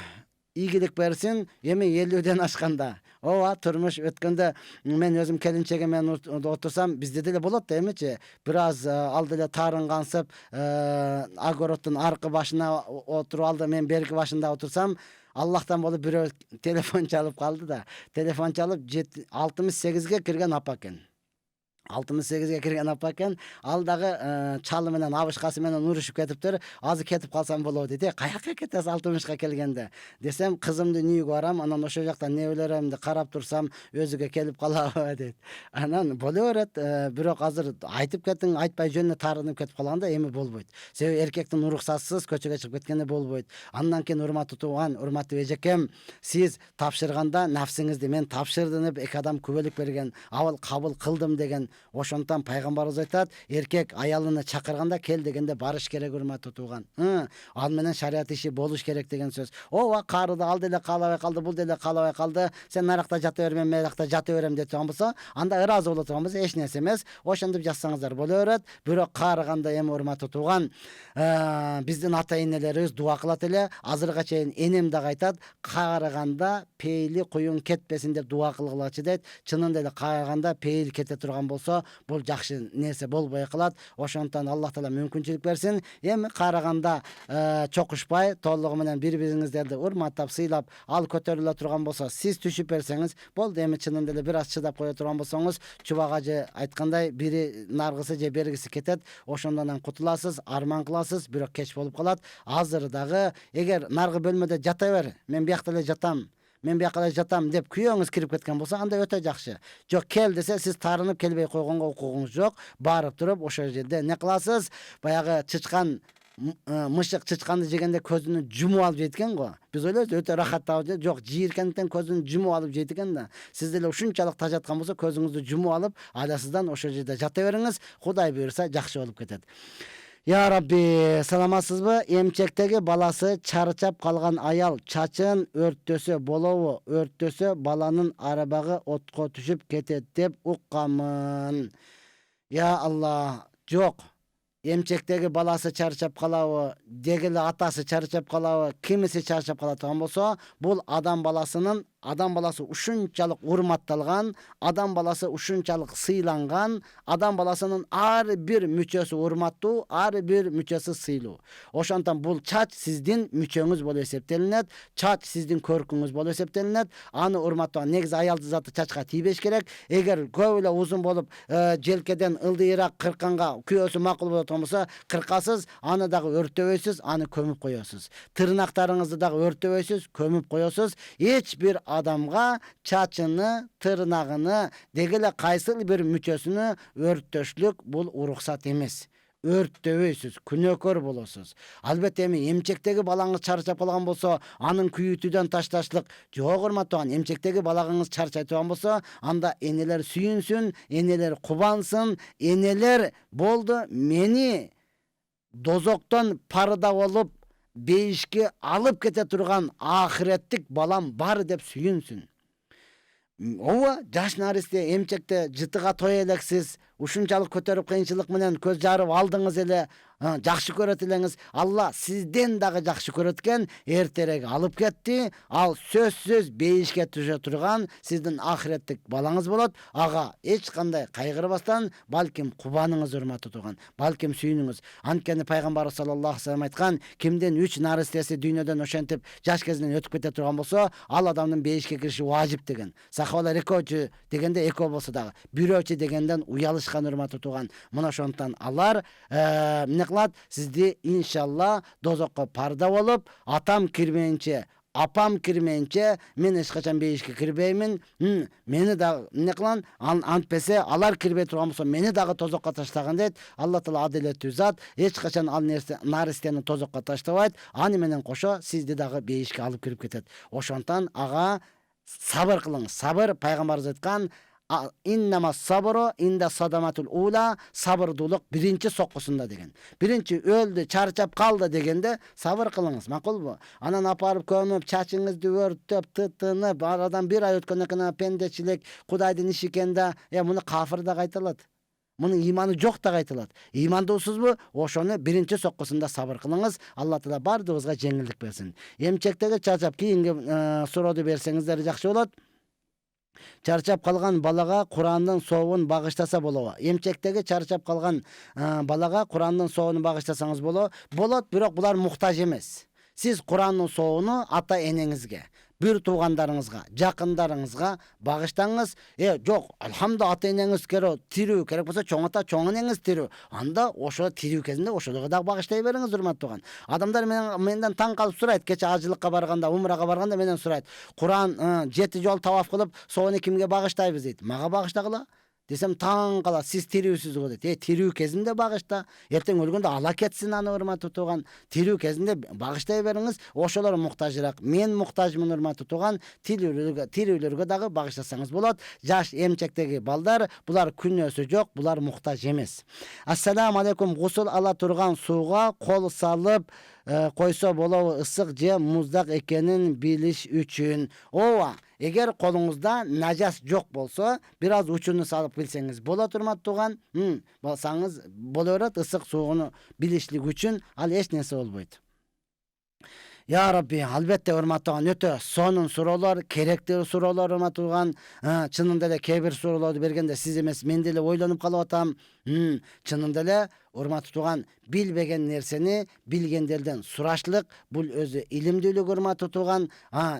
ийгилик берсин. Эми 50ден ашканда, ооба, турмуш өткөндө мен өзүм келинчеге менен отурсам, бизде деле болот да эмичи. Бир аз ал деле таарынгансып, огороддун аркы башына отуруп алды, мен берки башында отурсам, Аллахтан болуп бирөө телефон чалып калды да. Телефон чалып 68ге кирген апа экен. 68ге кирген апа экен. Ал дагы чалы менен абышкасы менен урушуп кетиптир. Азыр кетип калсам болобу дейт. Каяка кетесиз 60ка келгенде? Десем, кызымдын үйүгө барам, анан ошол жакта небелеремди карап турсам, өзүгө келип калабы дейт. Анан боло берет, бирок азыр айтып кеттиң, айтпай жөнүнө таарынып кетип калганда эми болбойт. Себеби эркектин уруксатсыз көчөгө чыгып кеткенде болбойт. Андан кийин, урматтуу тууган, урматтуу эжекем, сиз тапшырганда нафсиңизди мен тапшырдым деп эки адам күбөлүк берген, абал кабыл кылдым деген. Ошондуктан пайгамбарыбыз айтат, эркек аялыны чакырганда кел дегенде барыш керек, урматтуу тууган. Ал менен шариат иши болуш керек деген сөз. Ооба, карыды ал деле каалабай калды, бул деле каалабай калды. Сен наракта жата бер, мен мынакта жата берем деп турган болсо, анда ыраазы боло турган болсо, эч нерсе эмес. Ошентип жатсаңыздар боло берет. Бирок каарыганда эми, урматтуу тууган, биздин ата энелерибиз дуа кылат эле. Азырга чейин энем дагы айтат, каарыганда пейли куюң кетпесин деп дуа кылгылачы дейт. Чынында эле каарыганда пейил кете турган болсо, болсо бул жакшы нерсе болбой калат. Ошондон Аллах таала мүмкүнчүлүк берсин. Эми караганда чокушпай толугу менен бири-бириңиздерди урматтап, сыйлап, ал көтөрүлө турган болсо, сиз түшүп берсеңиз, болду. Эми чынында эле бир аз чыдап кое турган болсоңуз, Чубак ажы айткандай, бири наргысы же бергиси кетет, ошондон кутуласыз, арман кыласыз, бирок кеч болуп калат. Азыр дагы эгер наргы бөлмөдө жата бер, мен биякта эле жатам, мен бияка эле жатам деп күйөөңүз кирип кеткен болсо, анда өтө жакшы. Жок, кел десе, сиз таарынып келбей койгонго укугуңуз жок. Барып туруп ошол жерде эмне кыласыз? Баягы чычкан, мышык чычканды жегенде көзүнү жумуп алып жейт экен го. Биз ойлойбуз өтө рахаттап жейт. Жок, жийиркенден көзүнү жумуп алып жейт экен да. Сиз деле ушунчалык тажаткан болсо, көзүңүздү жумуп алып, адасыздан ошол жерде жата бериңиз. Кудай буйруса жакшы болуп кетет. Я Рабби, саламатсызбы? Эмчектеги баласы чарчап калган аял чачын өрттөсө болобу? Өрттөсө баланын арабагы отко түшүп кетет деп укканмын. Я Аллах, жок. Эмчектеги баласы чарчап калабы, дегеле атасы чарчап калабы, кимиси чарчап кала турган болсо, бул адам баласы ушунчалык урматталган, адам баласы ушунчалык сыйланган, адам баласынын ар бир мүчөсү урматтуу, ар бир мүчөсү сыйлуу. Ошондон бул чач сиздин мүчөңүз болуп эсептелинет, чач сиздин көркүңүз болуп эсептелинет. Аны урматтаган, негизи аялдын заты чачка тийбеш керек. Эгер көп эле узун болуп, желкеден ылдыйраак кыркканга күйөөсү макул болот болсо, кыркасыз, аны дагы өртөбөйсүз, аны көмүп коесуз. Тырнактарыңызды дагы өртөбөйсүз, көмүп коесуз. Эч бир адамга чачыны, тырнагыны, дегеле кайсыл бир мүчөсүнө өрттөшлүк бул уруксат эмес. Өрттөбөйсүз, күнөөкөр болосуз. Албетте эми эмчектеги балаңыз чарчап калган болсо, анын күйүтүүдөн ташташлык жок. Урматтаган, эмчектеги балагыңыз чарчай турган болсо, анда энелер сүйүнсүн, энелер кубансын, энелер болду, мени дозоктон парда болуп бейишке алып кете турган ахиреттик балам бар деп сүйүнсүн. Ооба, жаш наристе эмчекте жытыга той элексиз, ушунчалык көтөрүп кыйынчылык менен көз жарып алдыңыз эле, жакшы көрөт элеңиз. Алла сизден дагы жакшы көрөт экен, эртерээк алып кетти. Ал сөзсүз бейишке түшө турган сиздин ахиреттик балаңыз болот. Ага эч кандай кайгырбастан, балким кубаныңыз урматтуу турган, балким сүйүнүңүз. Анткени пайгамбарыбыз саллаллаху алейхи ва саллям айткан, кимдин 3 наристеси дүйнөдөн ошентип жаш кезинен өтүп кете турган болсо, ал адамдын бейишке кириши важип деген. Сахабалар экөөчү дегенде экөө болсо дагы, бирөөчү дегенден уялышкан, урматтуу турган. Мына ошондон алар эмне кылат? Сизди иншалла дозокко парда болуп, атам кирмейинче, апам кирмейинче мен эч качан бейишке кирбеймин. Мени дагы эмне кылан? Антпесе алар кирбей турган болсо, мени дагы тозокко таштаган дейт. Алла таала адилеттүү зат, эч качан ал наристени тозокко таштабайт. Аны менен кошо сизди дагы бейишке алып кирип кетет. Ошондон ага сабыр кылыңыз. Сабыр, пайгамбарыбыз айткан, иннама сабру инда садаматул ула, сабырдуулук биринчи соккусунда деген. Биринчи өлдү, чарчап калды дегенде сабыр кылыңыз, макулбу? Анан апарып көмүп, чачыңызды өрттөп, тытынып, арадан бир ай өткөндөн кийин пендечилик, Кудайдын иши экен да, муну кафир да кайталат. Мунун иманы жок да кайталат. Имандуусузбу? Ошону биринчи соккусунда сабыр кылыңыз. Алла таала бардыгыбызга жеңилдик берсин. Эмчектеги чарчап, кийинки сурооду берсеңиздер жакшы болот. Чарчап калган балага Курандын сообун багыштаса болобу? Эмчектеги чарчап калган балага Курандын сообун багыштасаңыз болот, бирок булар муктаж эмес. Сиз Курандын сообуну ата энеңизге, бир туугандарыңызга, жакындарыңызга багыштаңыз. Жок, алхамдулилlah, ата энеңиз тирүү, керек болсо чоң ата, чоң энеңиз тирүү. Анда ошо тирүү кезинде ошолорго дагы багыштай бериңиз, урматтууган. Адамдар менден таң калып сурайт, кече ажылыкка барганда, умрага барганда менден сурайт. Куран 7 жол таваф кылып, сону кимге багыштайбыз дейт. Мага багыштагыла. Десем таң калат, сиз тирүүсүз го дейт. Тирүү кезинде багышта, эртең өлгөндө ала кетсин аны, урматтуу тууган. Тирүү кезинде багыштай бериңиз, ошолор муктажыраак. Мен муктажмын, урматтуу тууган. Тирүүлөргө дагы багыштасаңыз болот. Жаш эмчектеги балдар, булар күнөөсү жок, булар муктаж эмес. Ассаламу алейкум, гусул ала турган сууга кол салып койсо болобу, ысык же муздак экенин билиш үчүн? Ооба, эгер колуңузда нажас жок болсо, бир аз учуну салып билсеңиз болот, урматтууган. Болсаңыз боло берет, ысык сууну билишлик үчүн ал эч нерсе болбойт. Ya Rabbi, albatta hurmatlagan öte sonun sorular, kerekli sorular hurmatlagan. Çınında ele kebir sorulardı bergende siz emes men dele oylanyp kalıp atam. Çınında ele hurmatlagan bilbegen nerseni bilgenlerden suraşlık, bul özü ilimdүүлүk hurmatlagan.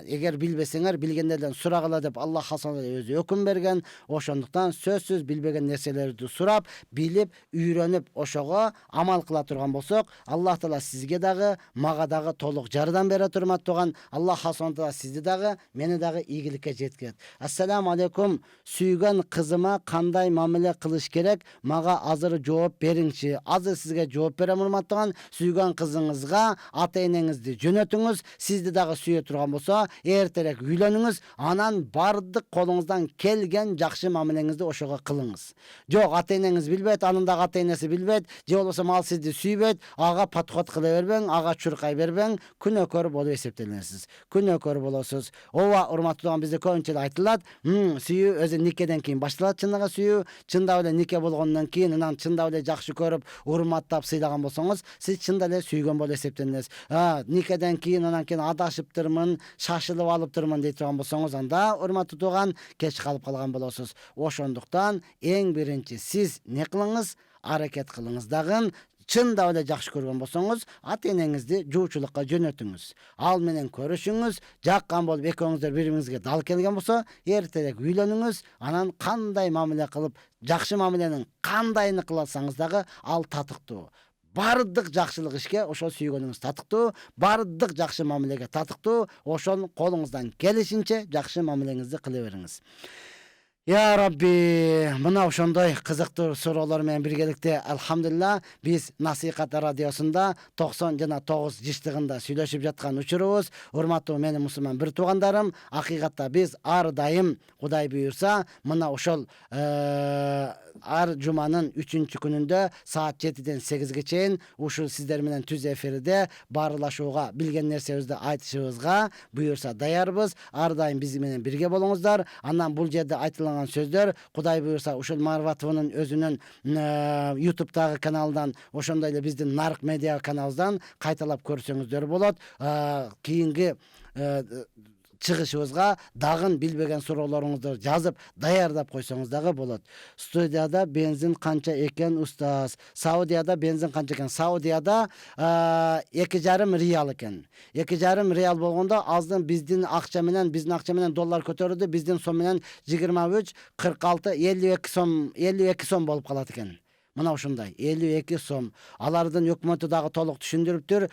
Eger bilbeseňer bilgenlerden suragala dep Allah Hasan özü höküm bergen. Oşonduktan sözsüz bilbegen nerselerdi surap, bilip, üýrenip oşoga amal kıla turgan bolsok, Allah Taala sizge dagı, maga dagı toluk jardan bere turmatdygan. Allah Hasan Taala sizdi dagı, meni dagı iyigilikке жеткет. Assalamu aleykum. Süýgen kızıma kanday mamile kılıç gerek? Maga azır жооп beriňçi. Azır sizge жооп berem hurmatlagan. Süýgen kızıňyzga ata-eneňizdi jönötüňiz. Sizdi dagı süýe turgan bolsa, erterek üýleniňiz. Anan bardyk koluňuzdan kelgen jakşy mamuleňizdi oşoga kılıňyz. Jok, ata-eneňiz bilbet, anın dagı ata-enesi bilbet. Je bolmasa mal sizdi süýbet, aga patkot kıla berbeň, aga çurkay berbeň, күнөкөр болуп эсептелесиz. Күнөкөр болосуз. Ова урматтуулган бизде көбүнчө айтылат. Сүйүү өзү никеден кийин башталат чындыгы сүйүү. Чындап эле нике болгондон кийин анан чындап эле жакшы көрүп, урматтап сыйлаган болсоңуз, сиз чындап эле сүйгөн болуп эсептелесиз. Никеден кийин анан кийин адашыптырмын, шашылып алыптырмын дейт турган болсоңуз, анда урматтуулган кеч калып калган болосуз. Ошондуктан эң биринчи сиз не кылыңыз? Аракет кылыңыз дагы. Чындап эле жакшы көргөн болсоңуз, ата-энеңизди жуучулукка жөнөтүңүз. Ал менен көрүшүңүз, жаккан болуп экөөңүздөр бири-бириңизге дал келген болсо, эртерээк үйлөнүңүз, анан кандай мамиле кылып, жакшы мамиленин кандайын кылсаңыз дагы ал татыктуу. Бардык жакшылык ишке ошол сүйгөнүңүз татыктуу, бардык жакшы мамилеге татыктуу, ошол колуңуздан келишинче жакшы мамилеңизди кыла бериңиз. Ya Rabbi, mına ошондой кызыктуу суроолор менен биргеликте алхамдулилла биз Насихат радиосунда 99 жыштыгында сүйлөшүп жаткан учурубуз. Урматтуу менин мусулман бир туугандарым, акыйкатта биз ар дайым Кудай буйрса, мына ошол ар жуманын 3-күнүндө саат 7-ден 8-ге чейин ушул сиздер менен түз эфирде баарлашууга, билген нерсебизди айтышыбызга буйрса даярбыз. Ар дайым биз менен бирге болуңуздар. Андан бул жерде айтылган сөздөр Кудай буйрса ушул Марватовнун өзүнүн YouTube'дагы каналынан, ошондой эле биздин Нарк медиа каналыбыздан кайталап көрсөңүздөр болот. Кийинки чыгышыбызга дагын билбеген суроолоруңузду жазып даярдап койсоңуз дагы болот. Студияда бензин канча экен устаз? Саудияда бензин канча экен? Саудияда 2,5 риал экен. 2,5 риал болгондо аздын биздин акча менен доллар көтөрүлдү. Биздин сом менен 23, 46, 52 сом болуп калат экен. Мына ушундай 52 сом. Алардын өкмөтү дагы толук түшүндүрүптүр.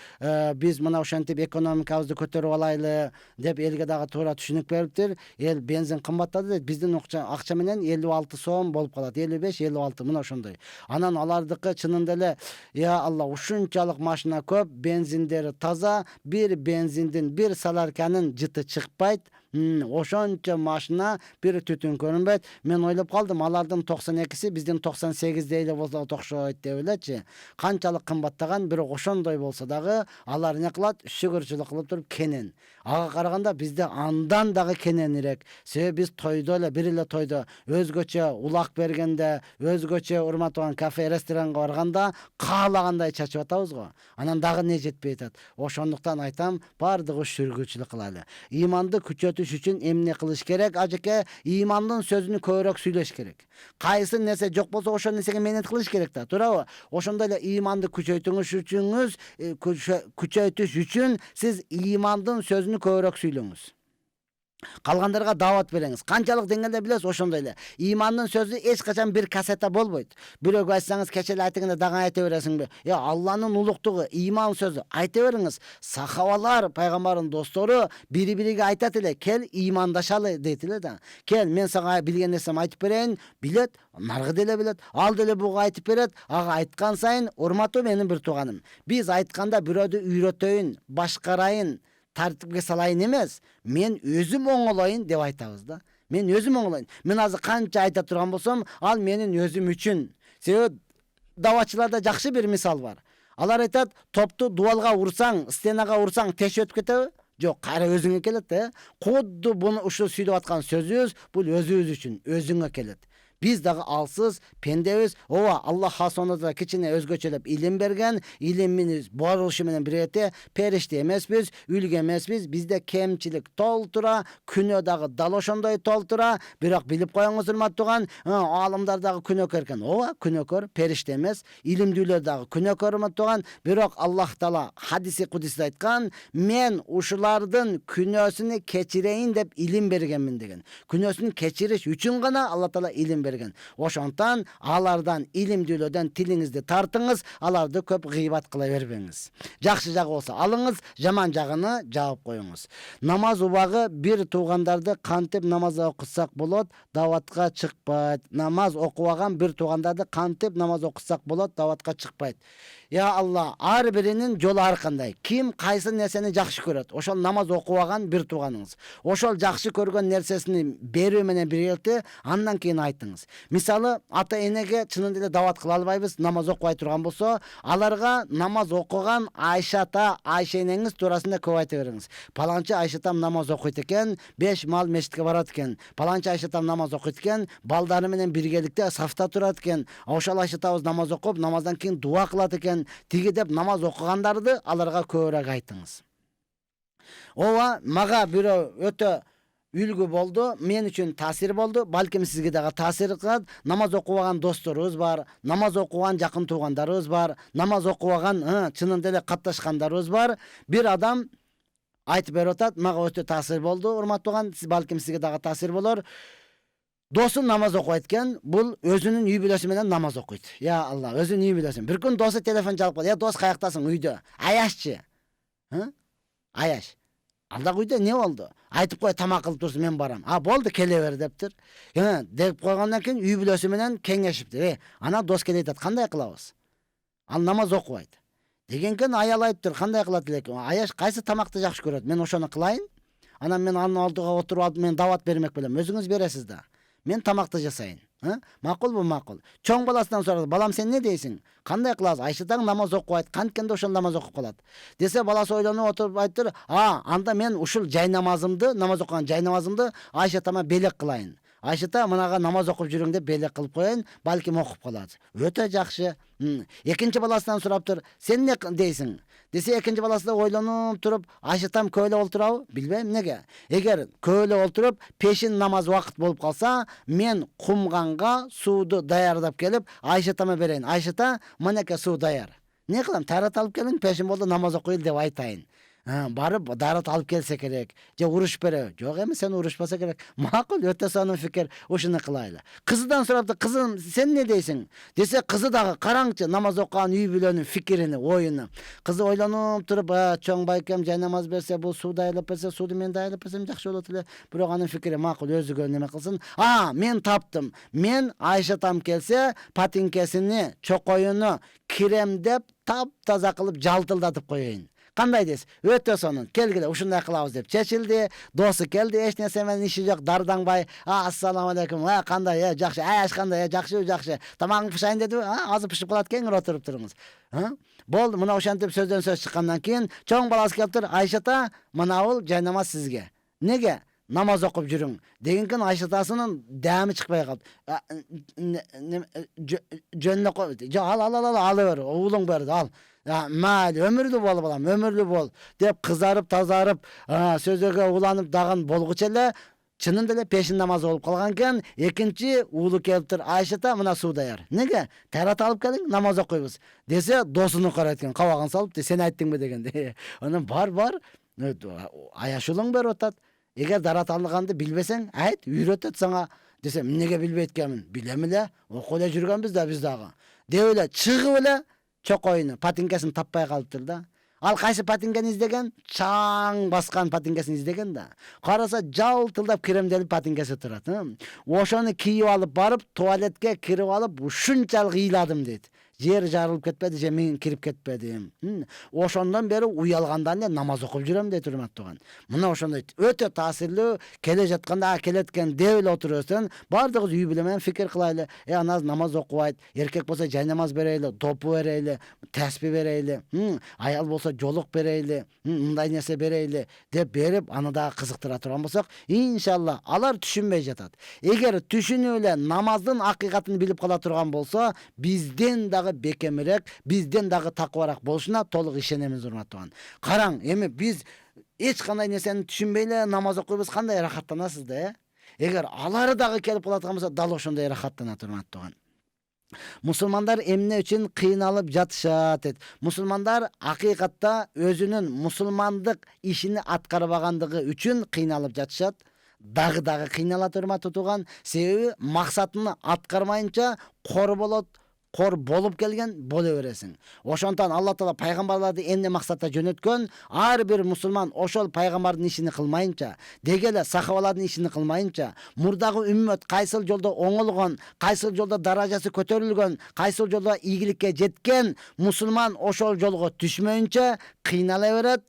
Биз мына ошентип экономикабызды көтөрүп алайлы деп элге дагы туура түшүнүк бериптир. Эл бензин кымбаттады дейт. Биздин акча менен 56 сом болуп калат. 55, 56 мына ошондой. Анан алардыкы чынында эле я Алла ушунчалык машина көп, бензиндери таза, бир бензиндин бир саларканын жыты чыкпайт. Ошончо машина бир түтүн көрүнбөйт. Мен ойлоп калдым, алардын 92си биздин 98 эле болсо окшойт деп элечи. Канчалык кымбаттаган, бирок ошондой болсо дагы алар эмне кылат? Шүгүрчүлүк кылып туруп кенен. Ага караганда бизде андан дагы кененирээк. Себеби биз тойдо эле, бир эле тойдо өзгөчө улак бергенде, өзгөчө урматтаган кафе, ресторанга барганда каалагандай чачып атабыз го. Анан дагы не жетпей атат. Ошондуктан айтам, бардыгы шүгүрчүлүк кылалы. Иманды күчөтүш үчүн эмне кылыш керек? Ажеке, имандын сөзүнү көбүрөөк сүйлөш керек. Кайсы нерсе жок болсо ошол нерсеге менет кылыш керек да, туурабы? Ошондой эле иманды күчөтүш үчүн сиз имандын сөзүнү көбүрөөк сүйлөңүз. Калгандарга даават береңиз. Канчалык деңгээлде билесиз, ошондой эле. Имандын сөзү эч качан бир кассета болбойт. Бирөөгө айтсаңыз, кече эле айтыңыз дагы айта бересиңби? Алланын улуктугу, иман сөзү айта бериңиз. Сахабалар, пайгамбардын достору бири-бириге айтат эле, кел имандашалы дейт эле да. Кел, мен сага билген нерсемди айтып берейин, билет, наргы деле билет, ал деле буга айтып берет. Ага айткан сайын, урматтуу менин бир тууганым. Биз айтканда бирөөдү үйрөтөйүн, башкарайын, тартипке салайын эмес, мен өзүм оңолоюн деп айтабыз да. Мен өзүм оңолоюн. Мен азыр канча айта турган болсом, ал менин өзүм үчүн. Себеби давачыларда жакшы бир мисал бар. Алар айтат, топту дуалга урсаң, стенага урсаң, теш өтүп кетеби? Жок, кайра өзүңө келет да. Кудду буну ушул сүйлөп аткан сөзүбүз, бул өзүбүз үчүн, өзүңө келет. Biz dagı alsız, pendebиz. Ова Allah hasonada kichine özgöçelep ilim bergen. İlimimiz barılışı menen birete perişte emesbiz, ülge emesbiz. Bizde kemçilik toltura, күнөө dagı dal oşondoy toltura. Biroq bilip koyuңuz urmat tugan, alimдар dagı күнөөкөр экен. Ова күнөөкөр, perişte emes. İlimdүүлөр dagı күнөөкөр urmat tugan. Biroq Allah Taala hadisi kudisde aytkan, men uşulardın күнөөсүнү keçireyin dep ilim bergenmin degen. Күнөөсүн keçiriş үчүн gana Allah Taala ilim bergen. Oşontan alardan ilimdүүлөрдөн tilingizди tartыңыз, аларды көп гыйбат кыла бербеңиз. Жакшы жагы болсо алыңыз, жаман жагыны жаап коюңуз. Намаз убагы бир туугандарды кантип намаз окусак болот, даватка чыкпайт. Намаз окубаган бир туугандарды кантип намаз окусак болот, даватка чыкпайт. Ya Allah, ар биринин жолу ар кандай. Ким кайсы нерсени жакшы көрөт? Ошол намаз окубаган бир тууганыңыз. Ошол жакшы көргөн нерсесини берүү менен биргеликте андан кийин айтыңыз. Мисалы, ата энеге чынында эле дават кыла албайбыз, намаз окубай турган болсо, аларга намаз окуган Айшата, Айша энеңиз туурасында көп айта бериңиз. Паланчы Айшатам намаз окуйт экен, 5 мал мешитке барат экен. Паланчы Айшатам намаз окуйт экен, балдары менен биргеликте сафта турат экен. Ошол Айшатабыз намаз окуп, намаздан кийин дуа кылат экен. Тиги деп намаз окугандарды аларга көбүрөөк айтыңыз. Ова мага бирөө өтө үлгү болду, мен үчүн таасир болду, балким сизге дагы таасир кылат. Намаз окубаган досторубуз бар, намаз окубаган жакын туугандарыбыз бар, намаз окубаган чынында эле катташкандарыбыз бар. Бир адам айтып берип атат, мага өтө таасир болду, урматтуу, балким сизге дагы таасир болор. Dostu namaz okuyat eкен, bul özünün үй бүлөсү менен намаз окуйт. Ya Allah, özünün үй бүлөсү. Bir gün dostu telefon çalıp kaldı. Ya dost kayaktasın uydu. Ayaşçı. Ayaş. Aldak uydu ne oldu? Aytıp koy tamak kılıp dursun men baram. Boldu kele ver deptir. Deyip koygandan keyin үй бүлөсү менен кеңешиптир. Ana dost kele айтат, кандай кылабыз? Ал намаз окубайт. Дегенкен аял айтыптыр, кандай кылат элек? Аяш кайсы тамакты жакшы көрөт? Мен ошону кылайын. Анан мен анын алдыга отуруп алып мен дават бермек белем. Өзүңүз бересиз да. Мен тамакты жасайын. Макул бу макул. Чоң баласынан сурады, балам сен не дейсиң? Кандай кыласың? Айшатаң намаз окубайт, канткенде ошол намаз окуп калат. Десе баласы ойлонуп отуруп айтыр, анда мен ушул жай намазымды, намаз окуган жай намазымды Айшатама белек кылайын. Айшата мынага намаз окуп жүрүң деп белек кылып коеюн, балким окуп калат. Өтө жакшы. Экинчи баласынан сураптыр, сен не дейсиң? Десе экинчи баласы да ойлонуп туруп, Айшатам көйлө олтурабы? Билбейм, неге? Эгер көйлө олтуруп, пешин намаз убакыт болуп калса, мен кумганга сууду даярдап келип, Айшатама берейин. Айшата, мынеке суу даяр. Не кылам? Тарат алып келиң, пешин болду, намаз окуйл деп айтайын. Барып дарат алып келсе керек. Же уруш бере. Жок эми сен урушпаса керек. Макул, өтө сонун фикир. Ушуну кылайлы. Кызыдан сурапты, кызым, сен не дейсиң? Десе кызы дагы караңчы намаз окуган үй бүлөнүн фикирини, оюну. Кызы ойлонуп туруп, чоң байкем жай намаз берсе, бул суу даярлап берсе, сууду мен даярлап берсем жакшы болот эле. Бирок анын фикири макул, өзүгө неме кылсын. Мен таптым. Мен Айшатам келсе, патинкесини, чокоюну киремдеп, таптаза кылып жалтылдатып коеюн. Кандай дейсиз? Өтө сонун. Келгиле, ушундай кылабыз деп чечилди. Досу келди, эч нерсе менен иши жок, дардаңбай. Ассаламу алейкум. Кандай, жакшы. Аяш кандай, жакшы, жакшы. Тамагың пышайын деди. Азыр пышып калат, кеңири отуруп туруңуз. Болду, мына ошентип сөздөн сөз чыккандан кийин чоң баласы келиптир. Айшата, мына бул жай намаз сизге. Неге? Намаз окуп жүрүң. Дегенкен Айшатасынын дәми чыкпай калды. Жөнүнө кой. Ал бер, уулуң берди, ал. Майли, өмүрлүү бол балам, өмүрлүү бол деп кызарып, тазарып, сөзөгө уланып даган болгучу эле чынында эле пешин намазы болуп калган экен. Экинчи уулу келиптир. Айшата, мына суу даяр. Неге? Тарат алып келиң, намаз окуйбуз. Десе, досуну карайт экен, кабагын салып, сен айттыңбы дегенде. Анан бар, аяшуулуң берип атат. Эгер дарат алганды билбесең, айт, үйрөтөт сага. Десе, эмнеге билбейт экенмин? Билем эле, окуп эле жүргөнбүз да биз дагы. Деп эле чыгып эле чокоюну, патинкесин таппай калыптыр да. Ал кайсы патинкени издеген? Чаң баскан патинкесин издеген да. Караса жалтылдап киремделип патинкеси турат. Ошону кийип алып барып, туалетке кирип алып, ушунчалык ыйладым дейт. Жер жарылып кетпеди же мен кирип кетпедим. Ошондон бери уялгандан эле намаз окуп жүрөм дейт урматтуу. Мына ошондой өтө таасирлүү келе жатканда келет экен деп эле отурасың. Бардыгыбыз үй бүлө менен фикир кылайлы. Аназ намаз окубайт. Эркек болсо жай намаз берейли, допу берейли, таспи берейли. Аял болсо жолук берейли, мындай нерсе берейли деп берип, аны дагы кызыктыра турган болсок, иншалла алар түшүнбөй жатат. Эгер түшүнүп эле намаздын акыйкатын билип кала турган болсо, бизден дагы бекемирээк, бизден дагы такыбараак болушуна толук ишенемиз урматтуу. Караң, эми биз эч кандай нерсени түшүнбөй эле намаз окуйбуз, кандай рахаттанасыз да, Эгер алары дагы келип калат болсо, дал ошондой рахаттанат урматтуу. Мусулмандар эмне үчүн кыйналып жатышат дейт. Мусулмандар акыйкатта өзүнүн мусулмандык ишини аткарбагандыгы үчүн кыйналып жатышат. Дагы кыйналат урматтуу тууган. Себеби максатыны аткармайынча кор болот. Кор болуп келген боло бересиң. Ошондон Алла Таала пайгамбарларды эмне максатта жөнөткөн? Ар бир мусулман ошол пайгамбардын ишини кылмайынча, деги эле сахабалардын ишини кылмайынча, мурдагы үммөт кайсыл жолдо оңолгон, кайсыл жолдо даражасы көтөрүлгөн, кайсыл жолдо ийгиликке жеткен мусулман ошол жолго түшмөйүнчө кыйнала берет,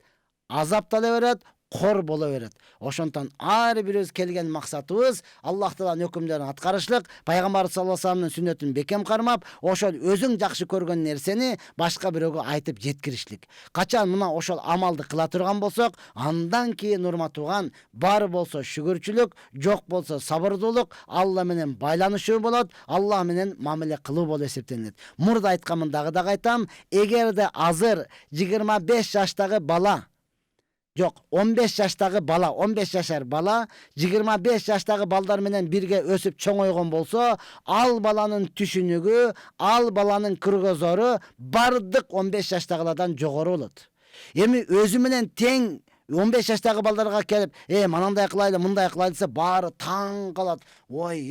азаптала берет, кор боло берет. Ошондон ар бирибиз келген максатыбыз Аллах Тааланын өкүмдөрүн аткарышлык, пайгамбар саллаллаху алейхи вассаламдын сүннөтүн бекем кармап, ошол өзүң жакшы көргөн нерсени башка бирөөгө айтып жеткиришлик. Качан мына ошол амалды кыла турган болсок, андан кийин урматтууган бар болсо шүгүрчүлүк, жок болсо сабырдуулук, Алла менен байланышуу болот, Алла менен мамиле кылуу болуп эсептелет. Мурда айтканмын, дагы айтам, эгерде азыр 25 жаштагы бала, жок, 15 жаштагы бала, 15 жашар бала 25 жаштагы балдар менен бирге өсүп чоңойгон болсо, ал баланын түшүнүгү, ал баланын кыргызору бардык 15 жаштагылардан жогору болот. Эми өзү менен тең 15 жаштагы балдарга келип, манандай кылайлы, мындай кылайлы десе, баары таң калат. Ой,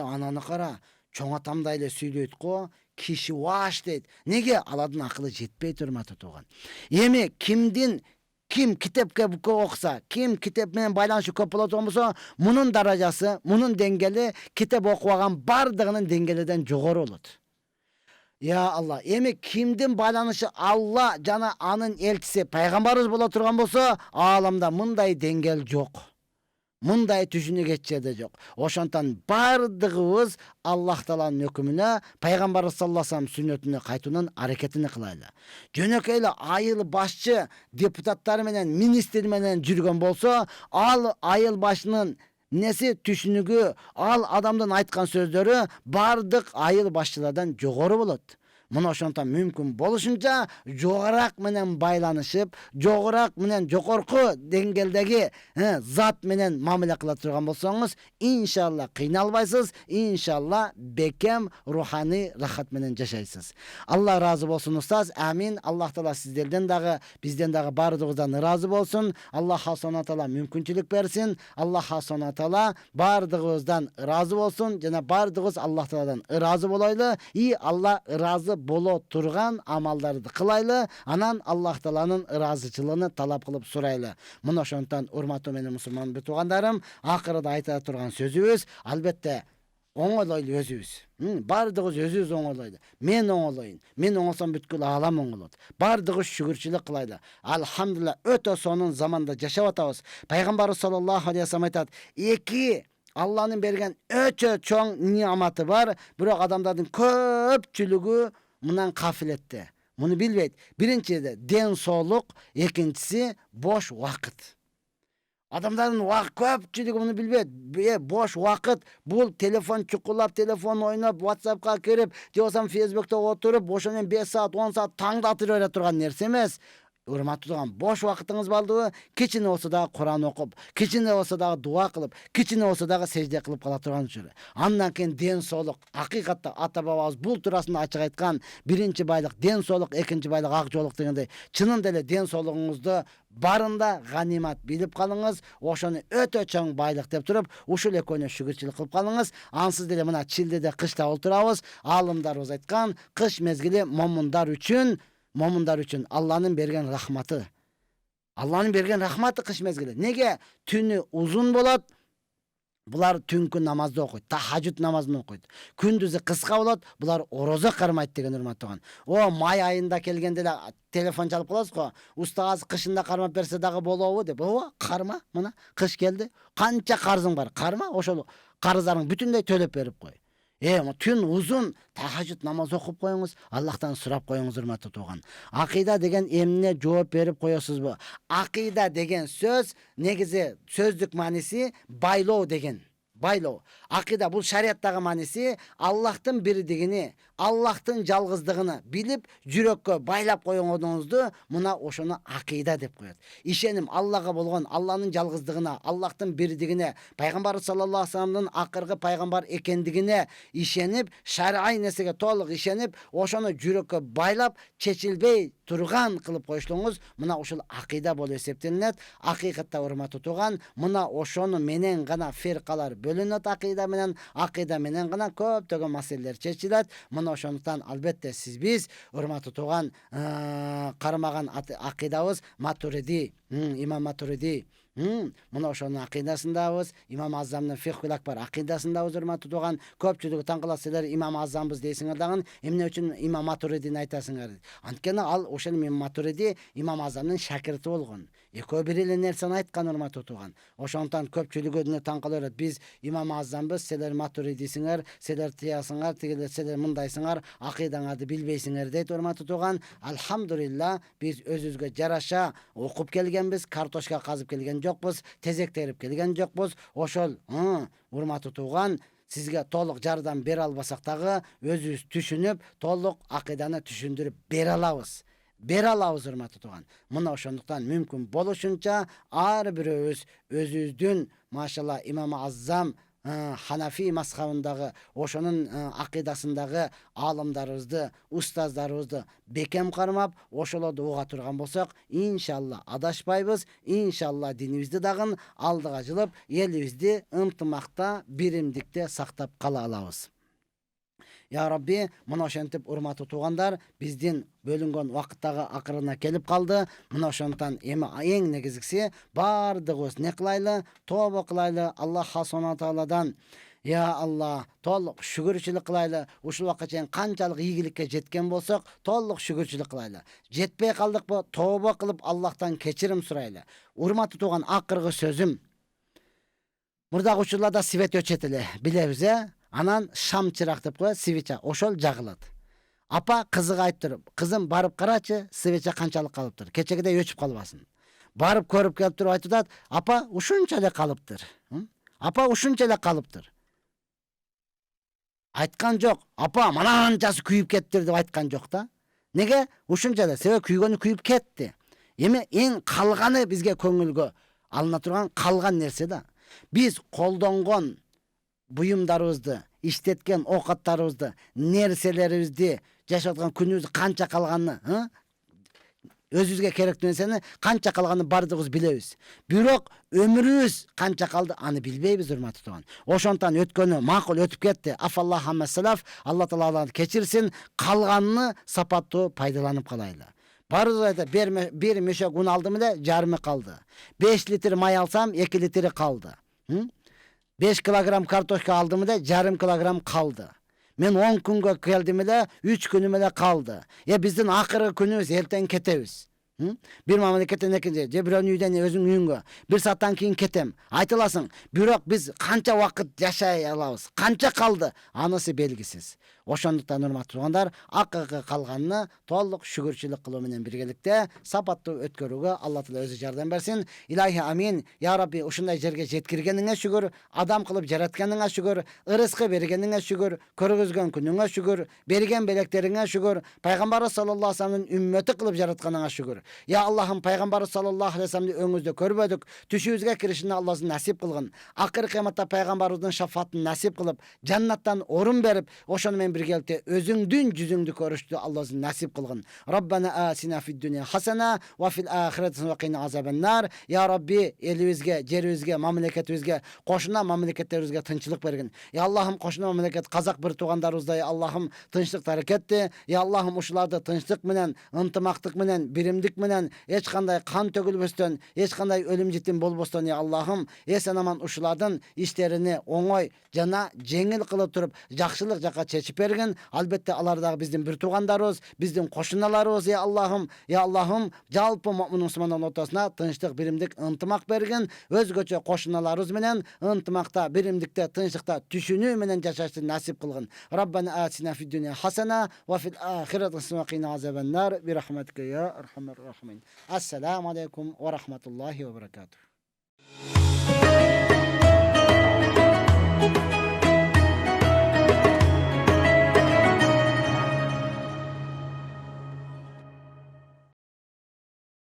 ананы кара, чоң атамдай эле сүйлөйт го, киши ваш дейт. Неге? Алардын акылы жетпей урматтуу тууган. Эми ким китепке окуса, ким китеп менен байланышы көп болот болсо, мунун даражасы, мунун деңгели китеп окубаган бардыгынын деңгелиден жогору болот. Я Алла, эми кимдин байланышы Алла жана анын элчиси пайгамбарыбыз боло турган болсо, ааламда мындай деңгел жок. Мындай түшүнүк эч жерде жок. Ошондон бардыгыбыз Аллах Тааланын өкүмүнө, пайгамбар саллаллаху алейхи вассалам сүннөтүнө кайтуунун аракетин кылайлы. Жөнөкөй эле айыл башчы депутаттар менен, министр менен жүргөн болсо, ал айыл башынын неси түшүнүгү, ал адамдын айткан сөздөрү бардык айыл башчылардан жогору болот. Мына ошондон мүмкүн болушунча жогораак менен байланышып, жогораак менен жогорку деңгелдеги зат менен мамиле кыла турган болсоңуз, иншалла кыйналбайсыз, иншалла бекем руханий рахат менен жашайсыз. Алла ыраазы болсун устаз. Амин. Аллах Таала сиздерден дагы, бизден дагы бардыгыбыздан ыраазы болсун. Аллах субхана таала мүмкүнчүлүк берсин. Аллах субхана таала бардыгыбыздан ыраазы болсун жана бардыгыбыз Аллах Тааладан ыраазы болойлу. Алла ыраазы боло турган амалдарды кылайлы, анан Аллах Тааланын ыраазычылыгын талап кылып сурайлы. Мына ошондон урматтуу менен мусулман туугандарым, акырда айта турган сөзүбүз, албетте оңолойлу өзүбүз. Бардыгыбыз өзүбүз оңолойлу. Мен оңолоюн. Мен оңолсом бүткүл аалам оңолот. Бардыгыбыз шүгүрчүлүк кылайлы. Алхамдулилла, өтө сонун заманда жашап атабыз. Пайгамбар саллаллаху алейхи вассалам айтат, эки Алланын берген өтө чоң неаматы бар, бирок адамдардын көпчүлүгү мындан кафилетте. Муну билбейт. Биринчиде ден соолук, экинчиси бош убакыт. Адамдардын көпчүлүгү муну билбейт. Бош убакыт бул телефон чукулап, телефон ойноп, WhatsApp'ка кирип, же болсо Facebook'та отуруп, ошондон 5 саат, 10 саат таңдатып бере турган нерсе эмес. Урматтуу тууган, бош убакытыңыз бардыбы? Кичине болсо дагы Куран окуп, кичине болсо дагы дуа кылып, кичине болсо дагы сежде кылып кала турган учуру. Андан кийин ден соолук. Акыйкатта ата бабабыз бул туурасында ачык айткан, биринчи байлык ден соолук, экинчи байлык ак жоолук дегендей. Чынында эле ден соолугуңузду барында ганимат билип калыңыз, ошону өтө чоң байлык деп туруп, ушул экөөнө шүгүрчүлүк кылып калыңыз. Ансыз деле мына Чилдеде кышта отурабыз. Аалымдарыбыз айткан, кыш мезгили момундар үчүн Алланын берген рахматы. Алланын берген рахматы кыш мезгили. Неге? Түнү узун болот, Булар түнкү намазды окуйт, тахажжуд намазын окуйт. Күндүзү кыска болот, булар орозо кармайт деген урматтаган. О, май айында келгенде эле телефон чалып каласыз го. Устаз кышында кармап берсе дагы болобу деп. Ооба, карма. Мына кыш келди. Канча карзың бар? Карма, ошол карыздарың бүтүндөй төлөп берип кой. Түн узун тахажжуд намаз окуп коюңуз, Аллахтан сурап коюңуз, урматтуу тууган. Акыйда деген эмне жооп берип коесузбу? Акыйда деген сөз негизи сөздүк мааниси байлоо деген. Байлоо. Акыйда бул шариаттагы мааниси Аллахтын бирдигини, Аллахтын жалгыздыгын билип, жүрөккө байлап койгонуңузду мына ошону акыйда деп коет. Ишеним Аллага болгон, Алланын жалгыздыгына, Аллахтын бирдигине, пайгамбар саллаллаху алейхи вассаламдын акыркы пайгамбар экендигине ишенип, шар'ай нерсеге толук ишенип, ошону жүрөккө байлап, чечилбей турган кылып коюшуңуз мына ушул акыйда болуп эсептелинет. Акыйкатта урматтуу тууган, мына ошону менен гана фиркалар бөлүнөт. Акыйда менен гана көптөгөн маселелер чечилет. Мына ошондуктан албетте биз урматтуу тууган, кармаган акыйдабыз Матуриди, имам Матуриди. Мына ошонун акыйдасындабыз, имам Азамдын Фихул Акбар акыйдасындабыз, урматтуу тууган. Көпчүлүгү таң калат, силер имам Азамбыз дейсиңер дагы, эмне үчүн имам Матуридини айтасыңар? Анткени ал ошол имам Матуриди имам Азамдын шакирти болгон. Экөө бир эле нерсени айткан, урматтуу тууган. Ошондуктан көпчүлүгү таң кала берет. Биз имам Азамбыз, силер Матуридисиңер, силер тиясыңар, тигилер силер мындайсыңар, акыйдаңарды билбейсиңер дейт, урматтуу тууган. Алхамдулилла, биз өзүбүзгө жараша окуп келгенбиз, картошка казып келген жокпуз, тезек терип келген жокпуз. Ошол, урматтуу тууган, сизге толук жардам бере албасак дагы өзүбүз түшүнүп, толук акыйданы түшүндүрүп бере алабыз. Урматтуу тууган. Мына ошондуктан мүмкүн болушунча ар бирөөбүз өзүбүздүн машалла имам Азам Ханафи мазхабындагы ошонун акыйдасындагы аалымдарыбызды, устаздарыбызды бекем кармап, ошолорду уга турган болсок, иншалла адашпайбыз. Иншалла динибизди дагы алдыга жылып, элибизди ынтымакта, биримдикте сактап кала алабыз. Я Рабби, мына ошентип урматтуу туугандар, биздин бөлүнгөн убакыттагы акырына келип калды. Мына ошондуктан эң негизгиси бардыгыбыз не кылайлы? Тобо кылайлы Аллах субхана тааладан. Я Алла, толук шүгүрчүлүк кылайлы. Ушул убакка чейин канчалык ийгиликке жеткен болсок, толук шүгүрчүлүк кылайлы. Жетпей калдыкпы? Тобо кылып Аллахтан кечирим сурайлы. Урматтуу тууган, акыркы сөзүм. Мурдагы учурларда свет өчөт эле, билебиз, Анан шам чырак деп коет, свеча, ошол жагылат. Апа кызыга айтып, кызым барып карачы, свеча канчалык калыптыр. Кечегидей өчүп калбасын. Барып көрүп келип туруп айтып атат, апа ушунча эле калыптыр. Апа ушунча эле калыптыр. Айткан жок, апа мананчасы күйүп кеттир деп айткан жок да. Неге? Ушунча эле, себеби күйгөнү күйүп кетти. Эми эң калганы бизге көңүлгө алына турган калган нерсе да. Биз колдонгон буюмдарыбызды, иштеткен оокаттарыбызды, нерселерибизди, жашап аткан күнүбүздү канча калганын, өзүбүзгө керектүү нерсени канча калганын бардыгыбыз билебиз. Бирок өмүрүбүз канча калды, аны билбейбиз, урматтуу тууган. Ошондуктан өткөнү макул өтүп кетти. Афаллаху амма салаф, Алла таала аларды кечирсин, калганын сапаттуу пайдаланып калайлы. Барыбыз айтат, бир мешок un алдым эле, жарымы калды. 5 литр май алсам, 2 литри калды. 5 килограмм картошка алдым эле, жарым килограмм калды. Мен 10 күнгө келдим эле, 3 күнүм эле калды. Биздин акыркы күнүбүз эртең кетебиз. Бир мамлекеттен экинчи, же бирөөнүн үйдөн өзүң үйүңгө, 1 сааттан кийин кетем. Айтыласың, бирок биз канча убакыт жашай алабыз, канча калды, анысы белгисиз. Ошондуктан урматтуу туугандар, акыркы калганына толук шүгүрчүлүк кылуу менен биргеликте сапаттуу өткөрүүгө Алла таала өзү жардам берсин. Илахи амин. Я Рабби, ушундай жерге жеткиргениңе шүгүр, адам кылып жаратканыңа шүгүр, ырыскы бергениңе шүгүр, көргөзгөн күнүңө шүгүр, берген белектериңе шүгүр, пайгамбар саллаллаху алейхи вассаламдын үммөтү кылып жаратканыңа шүгүр. Я Аллахым, пайгамбар саллаллаху алейхи вассаламды өңүздө көрбөдүк, түшүбүзгө киришин Аллах насип кылгын. Акыркы кыяматта пайгамбарыбыздын шафаатын насип кылып, жаннаттан орун берип, ошону bilen birgelikte özüңdün yüzüңdü görüştü Allah nasip kılgın. Rabbana asina fid dünya hasana ve fil ahireti ve qina azabennar. Ya Rabbi elibizge, jerimizge, mamleketibizge, koşuna mamleketlerimizge tınçılık bergin. Ya Allah'ım koşuna mamleket Kazak bir tuğandarızda ya Allah'ım tınçlık hareketdi. Ya Allah'ım uşularda tınçlık menen, ıntımaklık menen, birimdik menen, hiç kanday kan tökülböstön, hiç kanday ölüm jitim bolboston ya Allah'ım. Esen aman uşulardan işlerini oңой jana жеңил kılıp turup жақшылық жаққа çeçip bergin. Albatta alardağı bizden bir tuğandarız, bizden koşunalarız ya Allah'ım. Ya Allah'ım jalpı mümin Müslümanların ortasına tınçlık birimdik ıntımak bergin. Özgöçe koşunalarız menen ıntımakta birimdikte tınçlıkta düşünü menen yaşaşты nasip kılgın. Rabbana atina fid dünya hasana ve fil ahireti ve qina azabennar bi rahmetike ya erhamer rahimin. Esselamu aleyküm ve rahmetullahi ve berekatuhu.